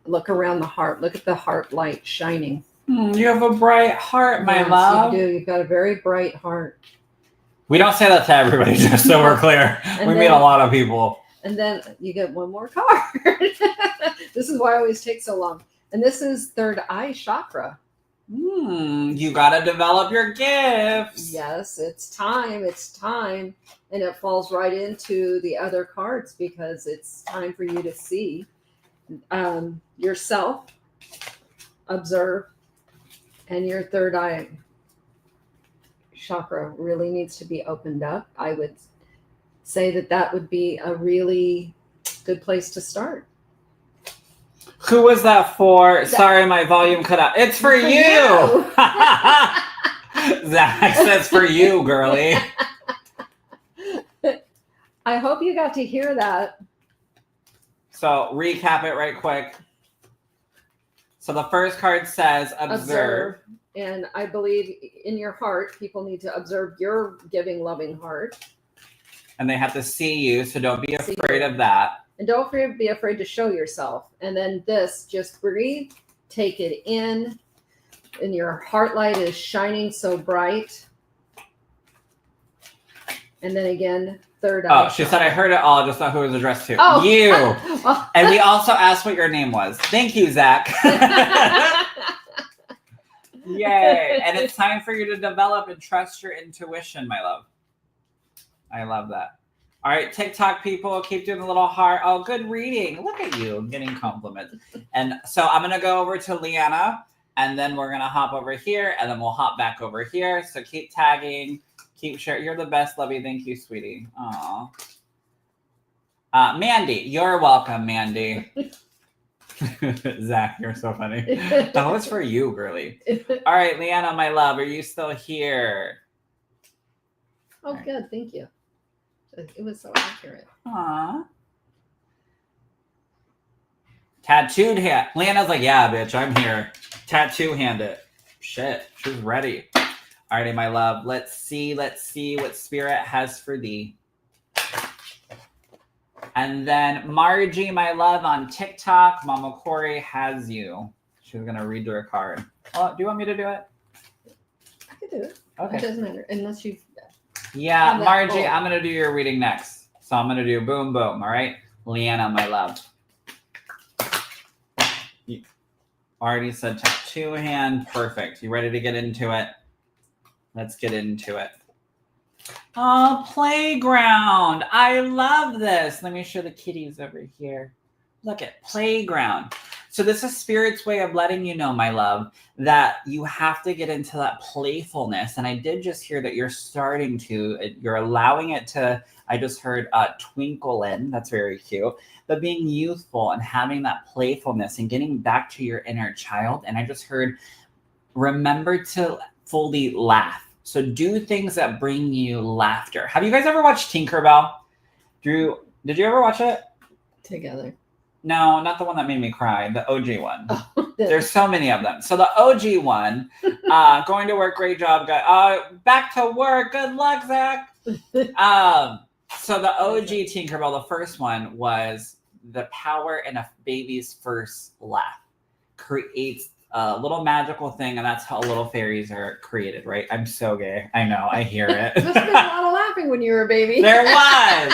Speaker 4: look around the heart. Look at the heart light shining.
Speaker 3: You have a bright heart, my love.
Speaker 4: You do. You've got a very bright heart.
Speaker 3: We don't say that to everybody, just so we're clear. We meet a lot of people.
Speaker 4: And then you get one more card. This is why it always takes so long. And this is third eye chakra.
Speaker 3: You got to develop your gifts.
Speaker 4: Yes, it's time. It's time. And it falls right into the other cards because it's time for you to see yourself, observe, and your third eye chakra really needs to be opened up. I would say that would be a really good place to start.
Speaker 3: Who was that for? Sorry, my volume cut out. It's for you. Zach says for you, girly.
Speaker 4: I hope you got to hear that.
Speaker 3: So recap it right quick. So the first card says observe.
Speaker 4: And I believe in your heart, people need to observe your giving, loving heart.
Speaker 3: And they have to see you, so don't be afraid of that.
Speaker 4: And don't be afraid to show yourself. And then this, just breathe, take it in, and your heart light is shining so bright. And then again, third eye.
Speaker 3: Oh, she said I heard it all, just not who it was addressed to.
Speaker 4: Oh.
Speaker 3: You.
Speaker 4: Well.
Speaker 3: And we also asked what your name was. Thank you, Zach. Yay. And it's time for you to develop and trust your intuition, my love. I love that. All right, TikTok people, keep doing a little heart. Oh, good reading. Look at you getting compliments. And so I'm going to go over to Leanna, and then we're going to hop over here, and then we'll hop back over here. So keep tagging, keep sharing. You're the best, Lovey. Thank you, sweetie. Aw. Mandy, you're welcome, Mandy. Zach, you're so funny. That was for you, girly. All right, Leanna, my love, are you still here?
Speaker 4: Oh, right. Good. Thank you. It was so accurate.
Speaker 3: Aww. Tattooed hand. Leanna's like, yeah, bitch, I'm here. Tattoo hand it. Shit, she's ready. Alrighty, my love. Let's see what spirit has for thee. And then Margie, my love, on TikTok, Mama Kori has you. She's gonna read her card. Oh, do you want me to do it?
Speaker 4: I can do it.
Speaker 3: Okay.
Speaker 4: It doesn't matter unless you.
Speaker 3: Yeah, Margie, I'm going to do your reading next. So I'm going to do boom, boom. All right. Leanna, my love. You already said tattoo hand. Perfect. You ready to get into it? Let's get into it. Oh, playground. I love this. Let me show the kitties over here. Look at playground. So this is Spirit's way of letting you know, my love, that you have to get into that playfulness. And I did just hear that you're starting to, you're allowing it to, I just heard twinkle in. That's very cute. But being youthful and having that playfulness and getting back to your inner child. And I just heard, remember to fully laugh. So do things that bring you laughter. Have you guys ever watched Tinkerbell? Drew, did you ever watch it?
Speaker 4: Together.
Speaker 3: No, not the one that made me cry. The OG one.
Speaker 4: Oh,
Speaker 3: There's so many of them. So the OG one, going to work, great job, guy. Back to work, good luck, Zach. So the OG Tinkerbell, the first one was the power in a baby's first laugh creates a little magical thing, and that's how little fairies are created, right? I'm so gay. I know, I hear it.
Speaker 4: There must have been a lot of laughing when you were a baby.
Speaker 3: There was.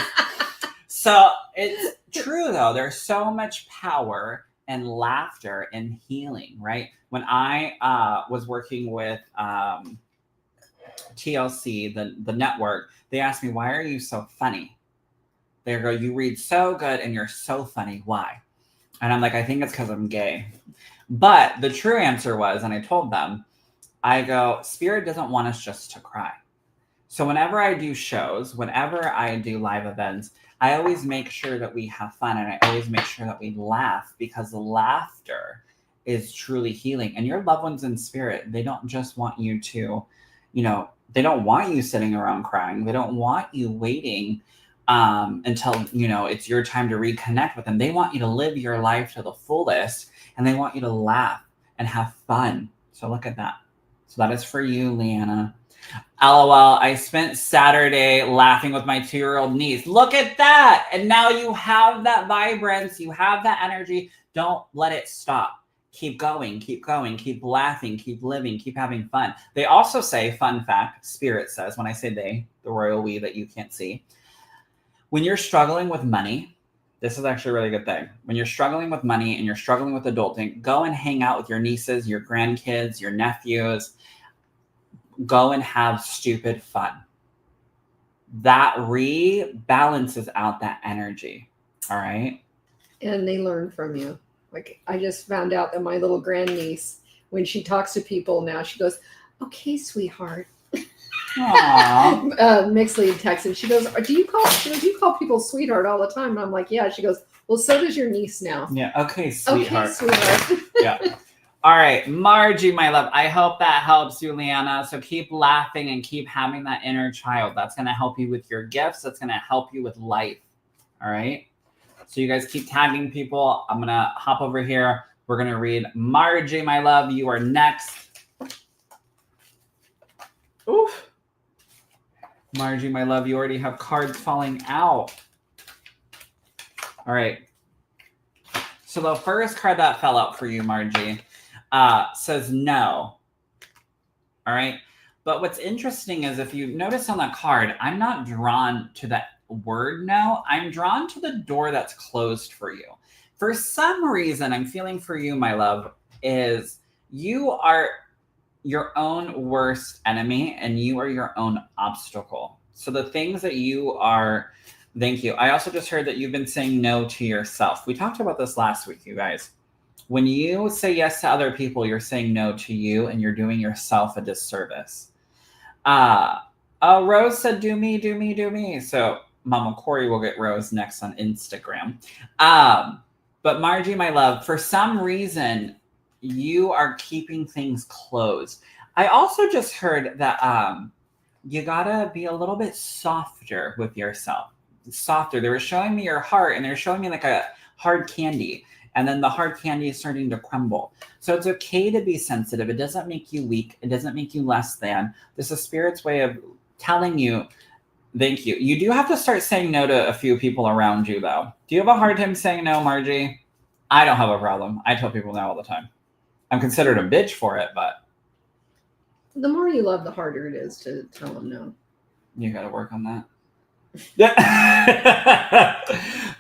Speaker 3: So it's true, though. There's so much power and laughter and healing, right? When I was working with TLC, the network, they asked me, why are you so funny? They go, you read so good and you're so funny. Why? And I'm like, I think it's because I'm gay. But the true answer was, and I told them, I go, Spirit doesn't want us just to cry. So whenever I do shows, whenever I do live events, I always make sure that we have fun, and I always make sure that we laugh, because laughter is truly healing. And your loved ones in spirit, they don't just want you to, they don't want you sitting around crying. They don't want you waiting until, it's your time to reconnect with them. They want you to live your life to the fullest, and they want you to laugh and have fun. So look at that. So that is for you, Leanna. LOL, I spent Saturday laughing with my 2-year-old niece. Look at that. And now you have that vibrance. You have that energy. Don't let it stop. Keep going, keep laughing, keep living, keep having fun. They also say, fun fact, Spirit says, when I say they, the royal we that you can't see, when you're struggling with money, this is actually a really good thing. When you're struggling with money and you're struggling with adulting, go and hang out with your nieces, your grandkids, your nephews. Go and have stupid fun. That rebalances out that energy. All right. And
Speaker 4: they learn from you. Like, I just found out that my little grandniece, when she talks to people now, she goes, okay, sweetheart. Mixley texted. She goes, do you call people sweetheart all the time? And I'm like, yeah. She goes, Well, so does your niece now.
Speaker 3: Yeah. Okay, sweetheart.
Speaker 4: Okay, sweetheart.
Speaker 3: Yeah. All right, Margie, my love. I hope that helps you, Leanna. So keep laughing and keep having that inner child. That's going to help you with your gifts. That's going to help you with life. All right. So you guys keep tagging people. I'm going to hop over here. We're going to read Margie, my love. You are next. Oof. Margie, my love, you already have cards falling out. All right. So the first card that fell out for you, Margie, says no. All right. But what's interesting is if you notice on that card, I'm not drawn to that word no. I'm drawn to the door that's closed for you. For some reason, I'm feeling for you, my love, is you are your own worst enemy and you are your own obstacle. So the things that you are, thank you. I also just heard that you've been saying no to yourself. We talked about this last week, you guys. When you say yes to other people, you're saying no to you and you're doing yourself a disservice. Rose said, do me, do me, do me. So Mama Kori will get Rose next on Instagram. But Margie, my love, for some reason, you are keeping things closed. I also just heard that you gotta be a little bit softer with yourself. Softer. They were showing me your heart and they're showing me like a hard candy. And then the hard candy is starting to crumble. So it's okay to be sensitive. It doesn't make you weak. It doesn't make you less than. This is Spirit's way of telling you, thank you. You do have to start saying no to a few people around you, though. Do you have a hard time saying no, Margie? I don't have a problem. I tell people no all the time. I'm considered a bitch for it, but...
Speaker 4: The more you love, the harder it is to tell them no.
Speaker 3: You got to work on that.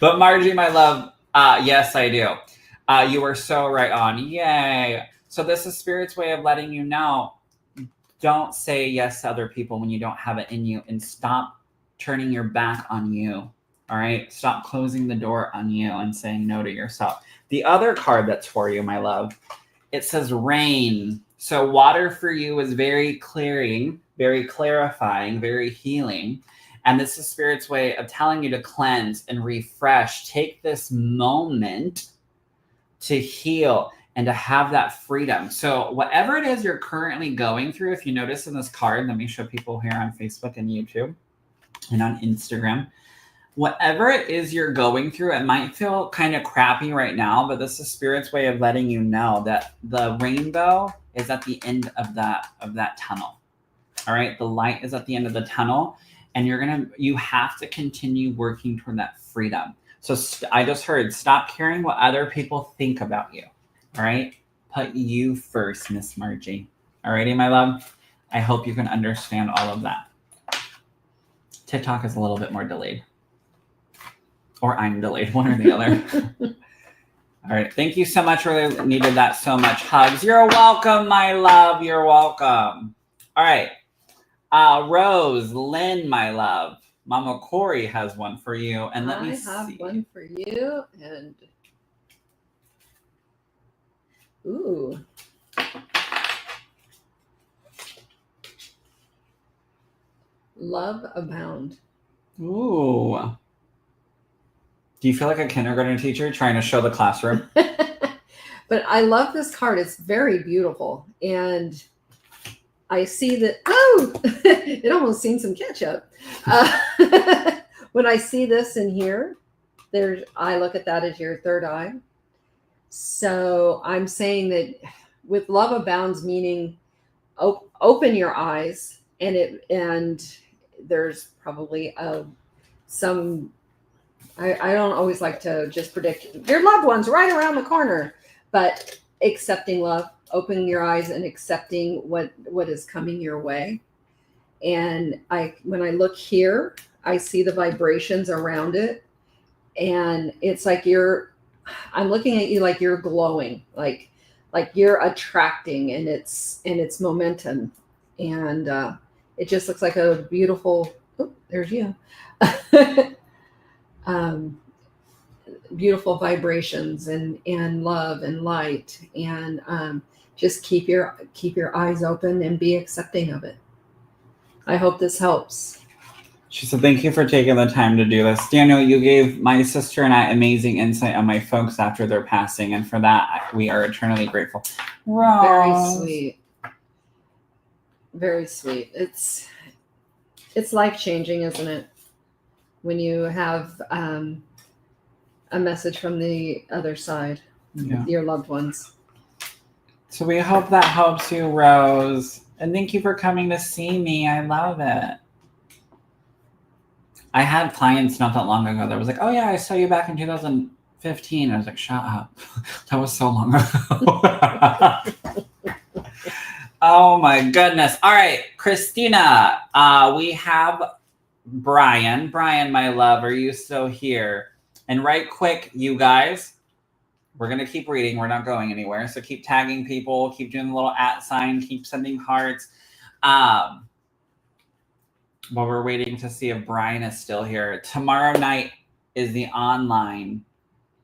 Speaker 3: But Margie, my love, yes, I do. You were so right on. Yay. So this is Spirit's way of letting you know, don't say yes to other people when you don't have it in you, and stop turning your back on you. All right. Stop closing the door on you and saying no to yourself. The other card that's for you, my love, it says rain. So water for you is very clearing, very clarifying, very healing. And this is Spirit's way of telling you to cleanse and refresh. Take this moment to heal and to have that freedom. So whatever it is you're currently going through, if you notice in this card, let me show people here on Facebook and YouTube and on Instagram. Whatever it is you're going through, it might feel kind of crappy right now, but this is Spirit's way of letting you know that the rainbow is at the end of that tunnel. All right. The light is at the end of the tunnel. And you have to continue working toward that freedom. So I just heard, stop caring what other people think about you. All right. Put you first, Miss Margie. All righty, my love. I hope you can understand all of that. TikTok is a little bit more delayed. Or I'm delayed, one or the other. All right. Thank you so much. Really needed that so much. Hugs. You're welcome, my love. You're welcome. All right. Rose, Lynn, my love. Mama Kori has one for you. And let me see. I have
Speaker 4: one for you. And ooh. Love abound.
Speaker 3: Ooh. Do you feel like a kindergarten teacher trying to show the classroom?
Speaker 4: But I love this card. It's very beautiful. And I see that, oh, it almost seen some ketchup. When I see this in here, I look at that as your third eye. So I'm saying that with love abounds, meaning open your eyes, and there's probably some, I don't always like to just predict your loved ones right around the corner, but accepting love, opening your eyes and accepting what is coming your way. And when I look here, I see the vibrations around it, and it's like I'm looking at you like you're glowing, like you're attracting, and it's momentum, and it just looks like a beautiful. Oh, there's you. Beautiful vibrations and love and light, and just keep your eyes open and be accepting of it. I hope this helps.
Speaker 3: She said, thank you for taking the time to do this. Daniel, you gave my sister and I amazing insight on my folks after their passing. And for that, we are eternally grateful. Rose.
Speaker 4: Very sweet. Very sweet. It's life-changing, isn't it? When you have a message from the other side, your loved ones.
Speaker 3: So we hope that helps you, Rose. And thank you for coming to see me. I love it. I had clients not that long ago that was like, oh yeah, I saw you back in 2015. I was like, shut up. That was so long ago. Oh my goodness. All right, Christina, we have Brian. Brian, my love, are you still here? And right quick, you guys, we're going to keep reading. We're not going anywhere. So keep tagging people, keep doing the little @ sign, keep sending hearts. While we're waiting to see if Brian is still here. Tomorrow night is the online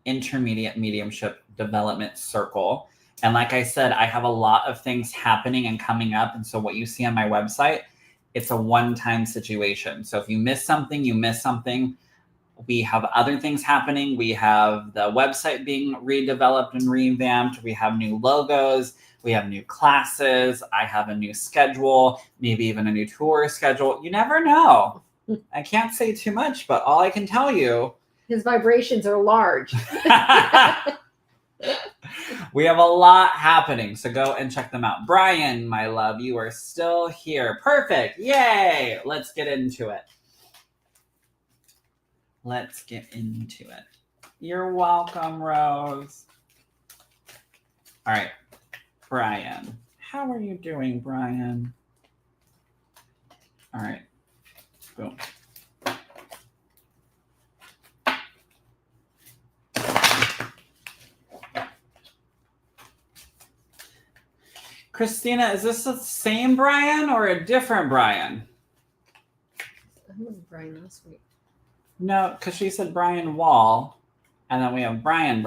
Speaker 3: intermediate mediumship development circle. And like I said, I have a lot of things happening and coming up. And so what you see on my website, it's a one-time situation. So if you miss something, you miss something. We have other things happening. We have the website being redeveloped and revamped. We have new logos. We have new classes. I have a new schedule, maybe even a new tour schedule. You never know. I can't say too much, but all I can tell you.
Speaker 4: His vibrations are large.
Speaker 3: We have a lot happening, so go and check them out. Brian, my love, you are still here. Perfect. Yay. Let's get into it. Let's get into it. You're welcome, Rose. All right. Brian. How are you doing, Brian? All right. Boom. Christina, is this the same Brian or a different Brian?
Speaker 4: I heard Brian last week.
Speaker 3: No, because she said Brian Wall, and then we have Brian.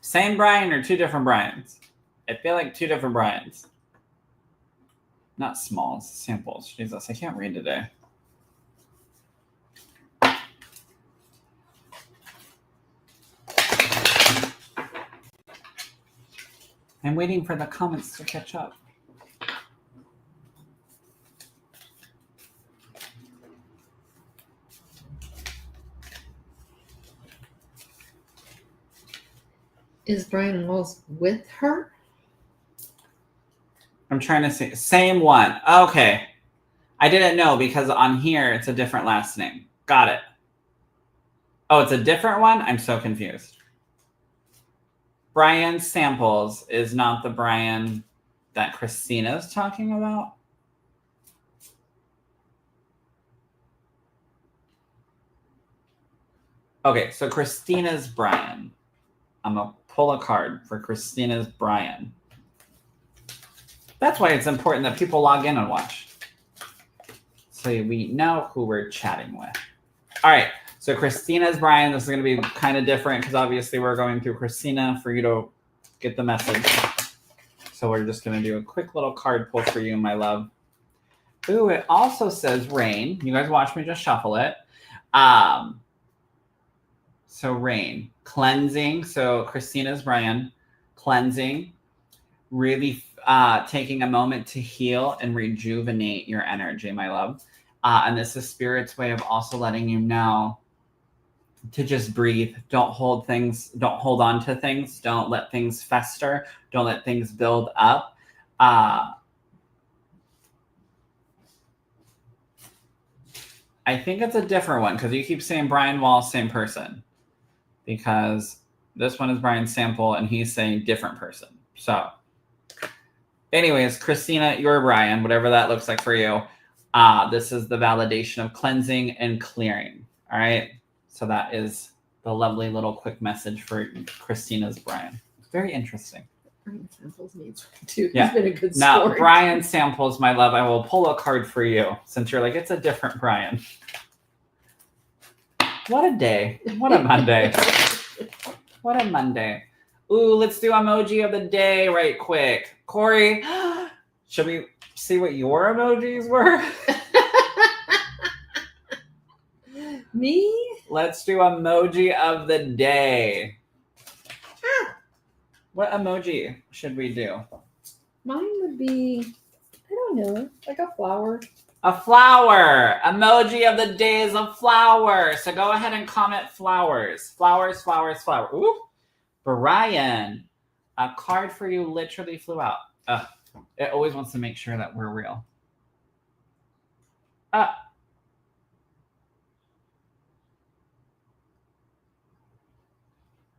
Speaker 3: Same Brian or two different Brians? I feel like two different Brians. Not smalls, samples. Jesus, I can't read today. I'm waiting for the comments to catch up.
Speaker 4: Is Brian Walls with her?
Speaker 3: I'm trying to see. Same one. Okay. I didn't know because on here it's a different last name. Got it. Oh, it's a different one? I'm so confused. Brian Samples is not the Brian that Christina's talking about. Okay, so Christina's Brian. I'm going to pull a card for Christina's Brian. That's why it's important that people log in and watch. So we know who we're chatting with. All right. So Christina's Brian. This is going to be kind of different because obviously we're going through Christina for you to get the message. So we're just going to do a quick little card pull for you, my love. Ooh, it also says rain. You guys watch me just shuffle it. So rain, cleansing. So Christina's Brian, cleansing, really taking a moment to heal and rejuvenate your energy, my love. And this is Spirit's way of also letting you know to just breathe. Don't hold things. Don't hold on to things. Don't let things fester. Don't let things build up. I think it's a different one because you keep saying Brian Wall, same person. Because this one is Brian Sample and he's saying different person. So anyways, Christina, you're Brian, whatever that looks like for you. This is the validation of cleansing and clearing. All right. So that is the lovely little quick message for Christina's Brian. Very interesting.
Speaker 4: Brian Samples needs too.
Speaker 3: Yeah.
Speaker 4: He's been a good
Speaker 3: Now,
Speaker 4: sport.
Speaker 3: Brian Samples, my love, I will pull a card for you since you're like, it's a different Brian. What a day. What a Monday. What a Monday. Ooh, let's do emoji of the day right quick. Kori, should we see what your emojis were?
Speaker 4: Me?
Speaker 3: Let's do emoji of the day. What emoji should we do?
Speaker 4: Mine would be, I don't know, like a flower.
Speaker 3: A flower. Emoji of the day is a flower. So go ahead and comment flowers. Flowers, flowers, flower. Ooh. Brian, a card for you literally flew out. It always wants to make sure that we're real.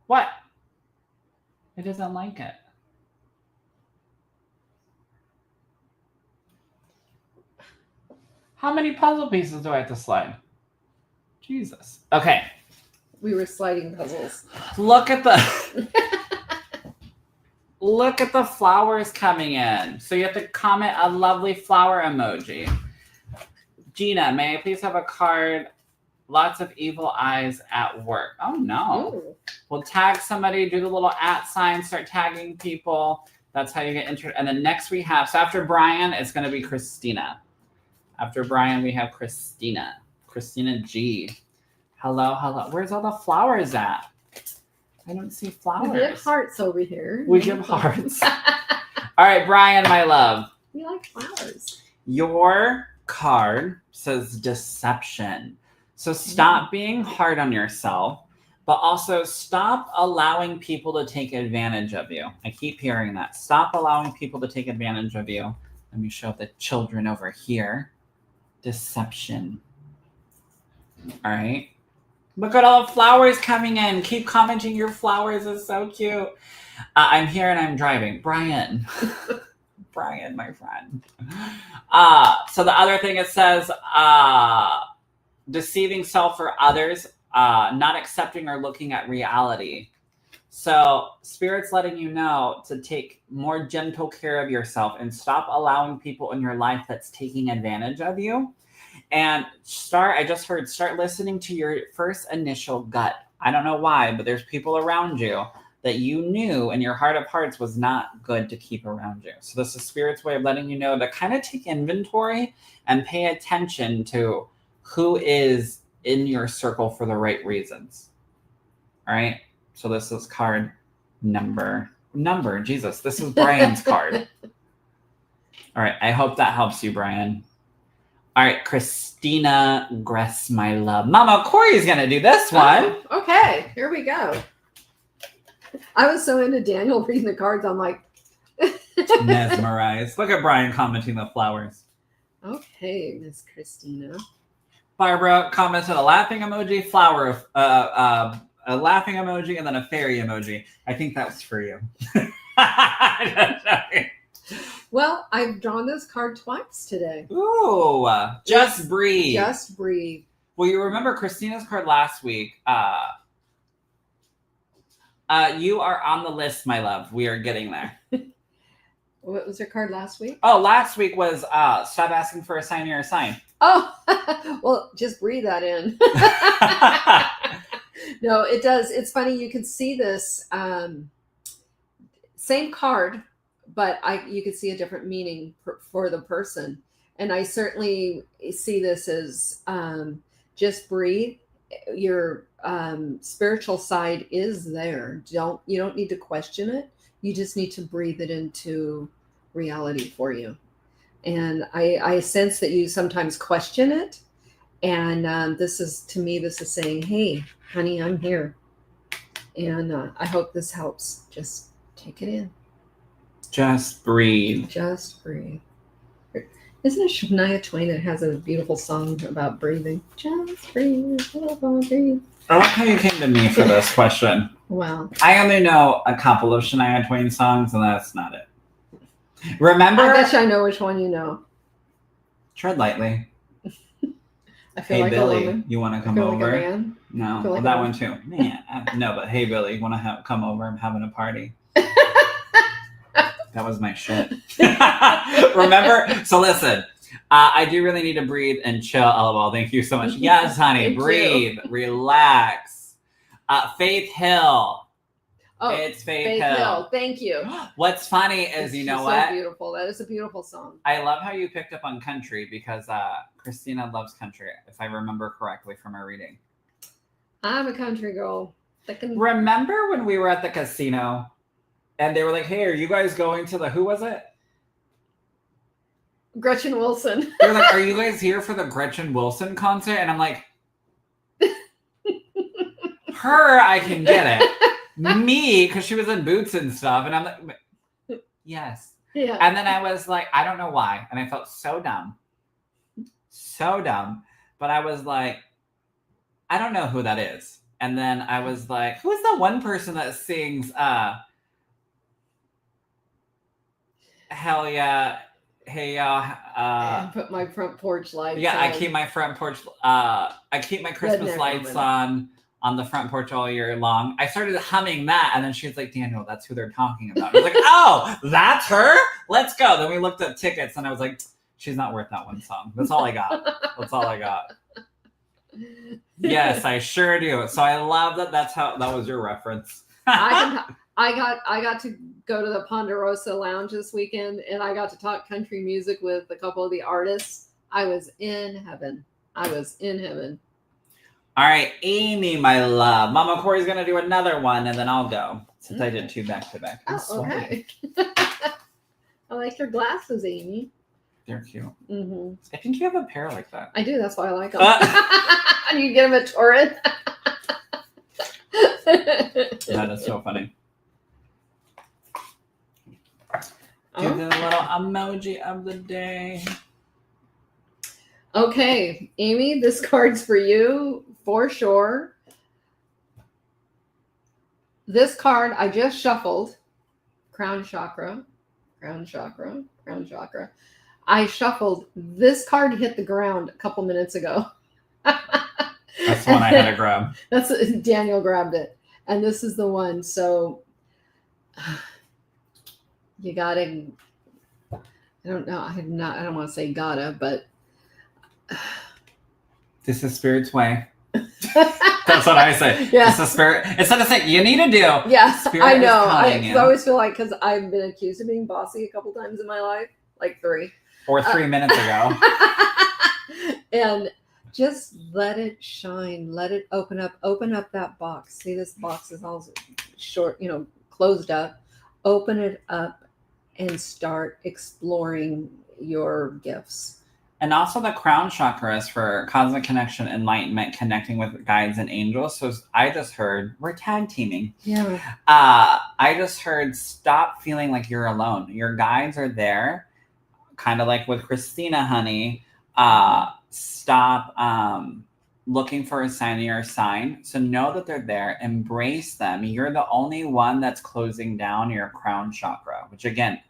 Speaker 3: What? It doesn't like it. How many puzzle pieces do I have to slide? Jesus. Okay.
Speaker 4: We were sliding puzzles.
Speaker 3: Look at the look at the flowers coming in. So you have to comment a lovely flower emoji. Gina, may I please have a card? Lots of evil eyes at work. Oh no.
Speaker 4: Ooh.
Speaker 3: We'll tag somebody, do the little @ sign, start tagging people. That's how you get entered. And then next we have, so after Brian, it's going to be Christina. After Brian, we have Christina. Christina G. Hello, hello. Where's all the flowers at? I don't see flowers.
Speaker 4: We give hearts over here.
Speaker 3: We give hearts. All right, Brian, my love.
Speaker 4: We like flowers.
Speaker 3: Your card says deception. So stop being hard on yourself, but also stop allowing people to take advantage of you. I keep hearing that. Stop allowing people to take advantage of you. Let me show the children over here. Deception. All right. Look at all the flowers coming in. Keep commenting your flowers. It's so cute. I'm here and I'm driving. Brian. Brian, my friend. So the other thing it says, deceiving self or others, not accepting or looking at reality. So Spirit's letting you know to take more gentle care of yourself and stop allowing people in your life that's taking advantage of you. And start listening to your first initial gut. I don't know why, but there's people around you that you knew in your heart of hearts was not good to keep around you. So this is Spirit's way of letting you know to kind of take inventory and pay attention to who is in your circle for the right reasons. All right. So this is card number. Jesus, this is Brian's card. All right. I hope that helps you, Brian. All right, Christina Gress, my love. Mama Kori's going to do this one.
Speaker 4: Oh, okay, here we go. I was so into Daniel reading the cards, I'm like...
Speaker 3: mesmerized. Look at Brian commenting the flowers.
Speaker 4: Okay, Miss Christina.
Speaker 3: Barbara commented a laughing emoji, flower, a laughing emoji, and then a fairy emoji. I think that was for you.
Speaker 4: Well, I've drawn this card twice today.
Speaker 3: Ooh, just breathe.
Speaker 4: Just breathe.
Speaker 3: Well, you remember Christina's card last week. You are on the list, my love. We are getting there.
Speaker 4: What was her card last week?
Speaker 3: Oh, last week was stop asking for a sign or a sign.
Speaker 4: Oh, well, just breathe that in. No, it does. It's funny. You can see this same card, but you could see a different meaning for the person. And I certainly see this as just breathe. Your spiritual side is there. You don't need to question it. You just need to breathe it into reality for you. And I sense that you sometimes question it. And this is saying, hey, honey, I'm here. And I hope this helps. Just take it in.
Speaker 3: Just breathe.
Speaker 4: Just breathe. Isn't it Shania Twain that has a beautiful song about breathing? Just breathe. Breathe.
Speaker 3: I like how you came to me for this question.
Speaker 4: Wow.
Speaker 3: I only know a couple of Shania Twain songs, and that's not it. Remember?
Speaker 4: I bet you I know which one you know.
Speaker 3: Tread lightly.
Speaker 4: I feel
Speaker 3: Hey,
Speaker 4: like
Speaker 3: Billy,
Speaker 4: a woman.
Speaker 3: you want to
Speaker 4: I
Speaker 3: come
Speaker 4: feel
Speaker 3: over?
Speaker 4: like a man.
Speaker 3: No,
Speaker 4: feel like
Speaker 3: that
Speaker 4: a-
Speaker 3: one too. Man, no, but hey, Billy, you want to come over? I'm having a party. That was my shit. Remember? So listen, I do really need to breathe and chill. LOL. Thank you so much. Yes, honey.
Speaker 4: Thank
Speaker 3: Breathe. Relax. Faith Hill.
Speaker 4: Oh,
Speaker 3: It's Faith
Speaker 4: Faith
Speaker 3: Hill.
Speaker 4: Hill. Thank you.
Speaker 3: What's funny is, you know
Speaker 4: She's
Speaker 3: what?
Speaker 4: So beautiful. That is a beautiful song.
Speaker 3: I love how you picked up on country because Christina loves country, if I remember correctly from our reading.
Speaker 4: I'm a country girl.
Speaker 3: Remember when we were at the casino and they were like, hey, are you guys going to the, who was it?
Speaker 4: Gretchen Wilson.
Speaker 3: They're like, are you guys here for the Gretchen Wilson concert? And I'm like, her, I can get it. Me, because she was in Boots and stuff. And I'm like, yes.
Speaker 4: Yeah.
Speaker 3: And then I was like, I don't know why. And I felt so dumb. So dumb. But I was like, I don't know who that is. And then I was like, who's the one person that sings Hell Yeah, Hey Y'all,
Speaker 4: put my front porch lights
Speaker 3: yeah,
Speaker 4: on.
Speaker 3: I keep my front porch I keep my Christmas
Speaker 4: Redneck
Speaker 3: lights
Speaker 4: woman.
Speaker 3: on the front porch all year long. I started humming that, and then she was like, Daniel, that's who they're talking about. I was like, oh, that's her? Let's go. Then we looked at tickets, and I was like, she's not worth that one song. That's all I got. That's all I got. Yes, I sure do. So I love that. That was your reference.
Speaker 4: I got to go to the Ponderosa Lounge this weekend, and I got to talk country music with a couple of the artists. I was in heaven.
Speaker 3: All right, Amy, my love. Mama Kori's going to do another one, and then I'll go, since I did 2 back-to-back.
Speaker 4: Oh, okay. I like your glasses, Amy.
Speaker 3: They're cute.
Speaker 4: Mm-hmm.
Speaker 3: I think you have a pair like that.
Speaker 4: I do. That's why I like them. I need to get them at Torrid.
Speaker 3: That is so funny. Do the little emoji of the day.
Speaker 4: Okay, Amy, this card's for you for sure. This card I just shuffled. Crown chakra. I shuffled. This card hit the ground a couple minutes ago.
Speaker 3: That's the one I had to grab.
Speaker 4: Daniel grabbed it. And this is the one. So you gotta, I don't know. I don't want to say gotta, but
Speaker 3: this is Spirit's way. That's what I say.
Speaker 4: Yeah.
Speaker 3: This is Spirit. Instead of saying you need to do.
Speaker 4: Yeah,
Speaker 3: Spirit
Speaker 4: I know.
Speaker 3: I
Speaker 4: always feel like, because I've been accused of being bossy a couple times in my life, like 3.
Speaker 3: Or 3 minutes ago.
Speaker 4: And just let it shine. Let it open up. Open up that box. See, this box is all short, closed up. Open it up and start exploring your gifts.
Speaker 3: And also the crown chakra is for cosmic connection, enlightenment, connecting with guides and angels. So I just heard, we're tag teaming.
Speaker 4: Yeah.
Speaker 3: I just heard, stop feeling like you're alone. Your guides are there. Kind of like with Christina, honey. Stop looking for a sign of your sign. So know that they're there. Embrace them. You're the only one that's closing down your crown chakra, which again,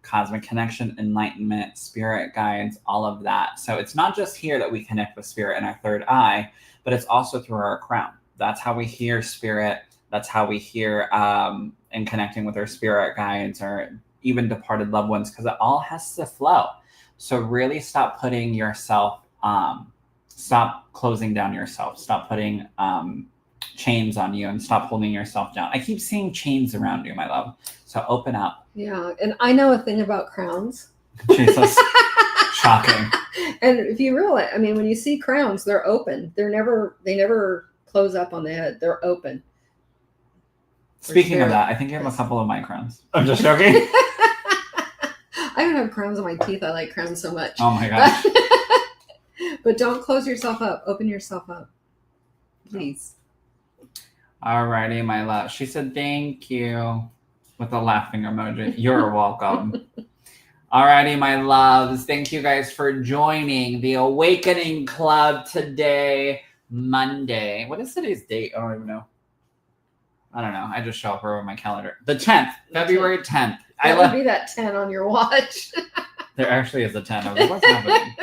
Speaker 3: cosmic connection, enlightenment, spirit guides, all of that. So it's not just here that we connect with spirit in our third eye, but it's also through our crown. That's how we hear spirit. That's how we hear and connecting with our spirit guides or even departed loved ones, because it all has to flow. So really stop putting yourself, stop closing down yourself, stop putting chains on you, and stop holding yourself down. I keep seeing chains around you, my love. So open up.
Speaker 4: Yeah. And I know a thing about crowns.
Speaker 3: Jesus. Shocking.
Speaker 4: And if you realize, when you see crowns, they're open. They never close up on the head. They're open.
Speaker 3: Speaking of that, I think you have a couple of my crowns. I'm just joking.
Speaker 4: I don't have crowns on my teeth. I like crowns so much.
Speaker 3: Oh my gosh.
Speaker 4: But don't close yourself up. Open yourself up. Please.
Speaker 3: Alrighty, my love. She said thank you with a laughing emoji. You're welcome. Alrighty, my loves. Thank you guys for joining the Awakening Club today, Monday. What is today's date? I don't even know. I don't know. I just show up over my calendar. The 10th, February 10th.
Speaker 4: That would be that 10 on your watch.
Speaker 3: There actually is a 10. I was like, what's happening?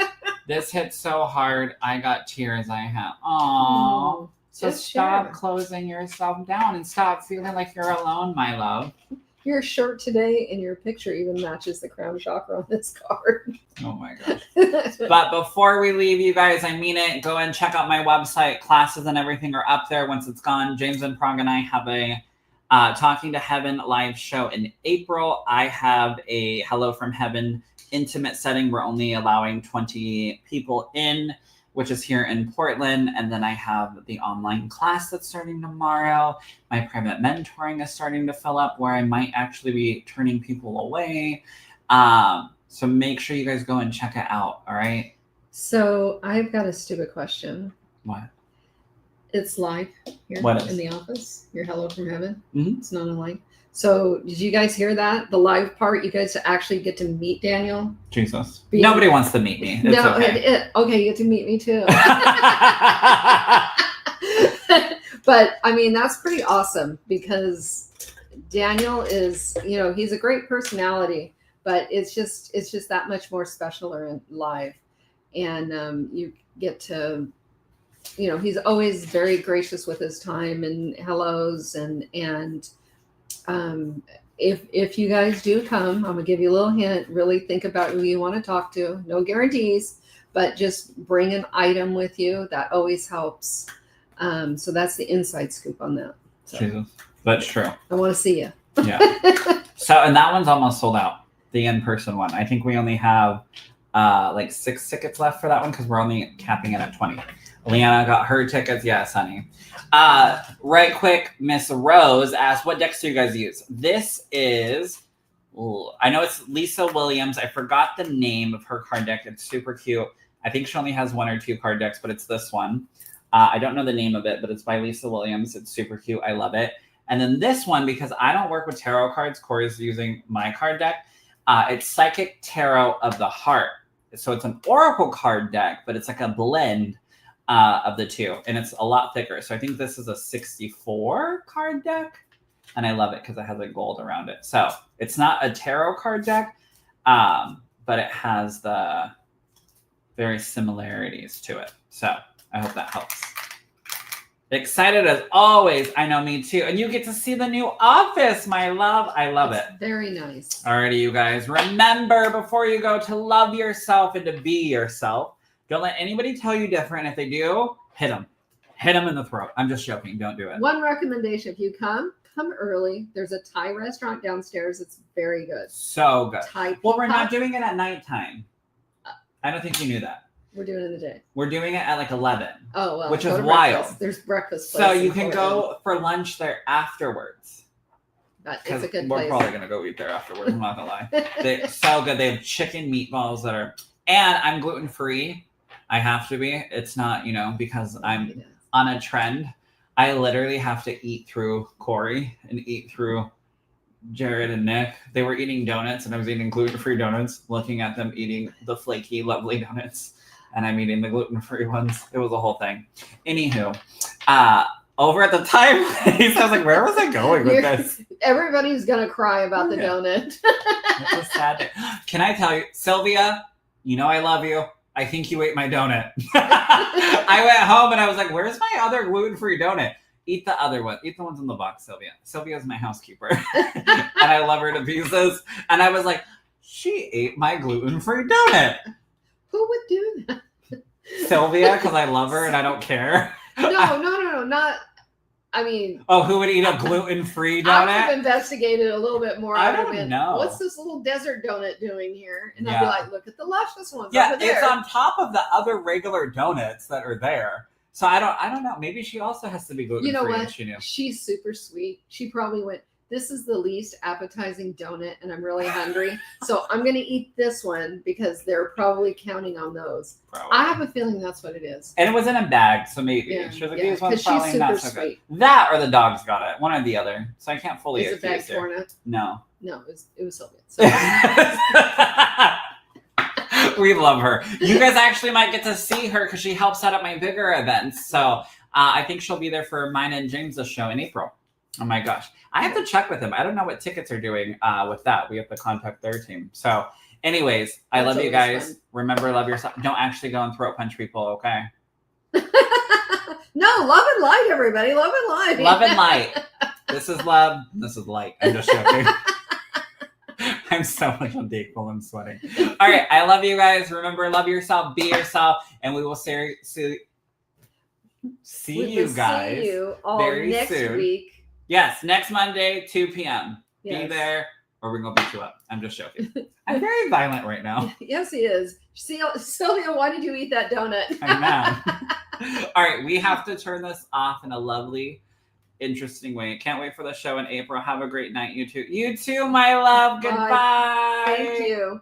Speaker 3: This hit so hard. I got tears. I have. Aww. So stop closing yourself down and stop feeling like you're alone, my love.
Speaker 4: Your shirt today and your picture even matches the crown chakra on this card.
Speaker 3: Oh my gosh. But before we leave, you guys, I mean it, go and check out my website. Classes and everything are up there once it's gone. James and Prague and I have a Talking to Heaven live show in April. I have a Hello from Heaven intimate setting. We're only allowing 20 people in. which is here in Portland. And then I have the online class that's starting tomorrow. My private mentoring is starting to fill up where I might actually be turning people away. So make sure you guys go and check it out. All right.
Speaker 4: So I've got a stupid question.
Speaker 3: What?
Speaker 4: It's live here in the office. Your hello from heaven.
Speaker 3: Mm-hmm.
Speaker 4: It's not online. So did you guys hear that? The live part, you guys actually get to meet Daniel?
Speaker 3: Jesus. Nobody wants to meet me. It's
Speaker 4: no,
Speaker 3: okay.
Speaker 4: Okay, you get to meet me too. But I mean, that's pretty awesome because Daniel is, you know, he's a great personality, but it's just that much more special in live. And you get to, you know, he's always very gracious with his time and hellos and if you guys do come, I'm gonna give you a little hint. Really think about who you want to talk to. No guarantees, but just bring an item with you. That always helps. So that's the inside scoop on that. So,
Speaker 3: Jesus, that's true.
Speaker 4: I want to see you.
Speaker 3: Yeah. So, and that one's almost sold out. The in-person one. I think we only have like 6 tickets left for that one because we're only capping it at 20. Leanna got her tickets. Yes, honey. Right quick, Miss Rose asked, what decks do you guys use? This is, I know it's Lisa Williams. I forgot the name of her card deck. It's super cute. I think she only has 1 or 2 card decks, but it's this one. I don't know the name of it, but it's by Lisa Williams. It's super cute. I love it. And then this one, because I don't work with tarot cards, Kori's using my card deck. It's Psychic Tarot of the Heart. So it's an oracle card deck, but it's like a blend of the two, and it's a lot thicker. So I think this is a 64 card deck, and I love it because it has like gold around it. So it's not a tarot card deck, but it has the very similarities to it. So I hope that helps. Excited as always. I know, me too. And you get to see the new office, my love. I love it.
Speaker 4: Very nice.
Speaker 3: Alrighty, you guys. Remember, before you go, to love yourself and to be yourself. Don't let anybody tell you different. If they do, hit them. Hit them in the throat. I'm just joking. Don't do it.
Speaker 4: One recommendation. If you come early. There's a Thai restaurant downstairs. It's very good.
Speaker 3: So good.
Speaker 4: Thai
Speaker 3: well, we're not doing it at nighttime. I don't think you knew that.
Speaker 4: We're doing it in the day.
Speaker 3: We're doing it at like 11.
Speaker 4: Oh, well.
Speaker 3: Which is wild.
Speaker 4: There's breakfast
Speaker 3: So you can go for lunch there afterwards.
Speaker 4: But it's a good
Speaker 3: we're
Speaker 4: place.
Speaker 3: Probably going to go eat there afterwards. I'm not going to lie. They're so good. They have chicken meatballs that are... And I'm gluten-free. I have to be. It's not, you know, because I'm on a trend. I literally have to eat through Kori and eat through Jared and Nick. They were eating donuts and I was eating gluten-free donuts, looking at them eating the flaky, lovely donuts. And I'm eating the gluten-free ones. It was a whole thing. Anywho, over at the Thai place, I was like, where was I going with this?
Speaker 4: Everybody's going to cry about the donut.
Speaker 3: It's a sad day. Can I tell you, Sylvia, you know I love you. I think you ate my donut. I went home and I was like, where's my other gluten-free donut? Eat the other one. Eat the ones in the box, Sylvia. Sylvia's my housekeeper. And I love her to pieces. And I was like, she ate my gluten-free donut.
Speaker 4: Who would do that?
Speaker 3: Sylvia, because I love her and I don't care.
Speaker 4: No, not. I mean.
Speaker 3: Oh, who would eat a gluten-free donut?
Speaker 4: I would have investigated a little bit more.
Speaker 3: I don't know.
Speaker 4: What's this little desert donut doing here? And I'd be like, look at the luscious ones
Speaker 3: yeah,
Speaker 4: over there.
Speaker 3: It's on top of the other regular donuts that are there. So I don't know. Maybe she also has to be gluten-free.
Speaker 4: You know what?
Speaker 3: She knew.
Speaker 4: She's super sweet. She probably went, this is the least appetizing donut and I'm really hungry. So I'm going to eat this one because they're probably counting on those.
Speaker 3: Probably.
Speaker 4: I have a feeling that's what it is.
Speaker 3: And it was in a bag, so maybe.
Speaker 4: Yeah,
Speaker 3: She was like, these ones
Speaker 4: she's
Speaker 3: probably not
Speaker 4: super
Speaker 3: so
Speaker 4: sweet.
Speaker 3: good. That or the dogs got it. One or the other. So I can't fully
Speaker 4: Is it bag
Speaker 3: accuse her.
Speaker 4: torn up?
Speaker 3: No.
Speaker 4: No, it was Sylvia. So.
Speaker 3: We love her. You guys actually might get to see her because she helps out at my bigger events. So I think she'll be there for mine and James's show in April. Oh my gosh. I have to check with him. I don't know what tickets are doing with that. We have to contact their team. So anyways, I love you guys.
Speaker 4: Fun.
Speaker 3: Remember, love yourself. Don't actually go and throat punch people, okay?
Speaker 4: No, love and light, everybody. Love and light.
Speaker 3: Love and light. This is love. This is light. I'm just joking. I'm so much on Dayquil. I'm sweating. All right. I love you guys. Remember, love yourself. Be yourself. And we will see you guys
Speaker 4: see you all
Speaker 3: very
Speaker 4: next
Speaker 3: soon.
Speaker 4: week.
Speaker 3: Yes, next Monday, 2 p.m.
Speaker 4: Yes.
Speaker 3: Be there. or we're going to beat you up. I'm just joking. I'm very violent right now.
Speaker 4: Yes, he is. Sylvia, why did you eat that donut?
Speaker 3: I'm mad. All right, we have to turn this off in a lovely, interesting way. Can't wait for the show in April. Have a great night, you two. You too, my love. Goodbye.
Speaker 4: Thank you.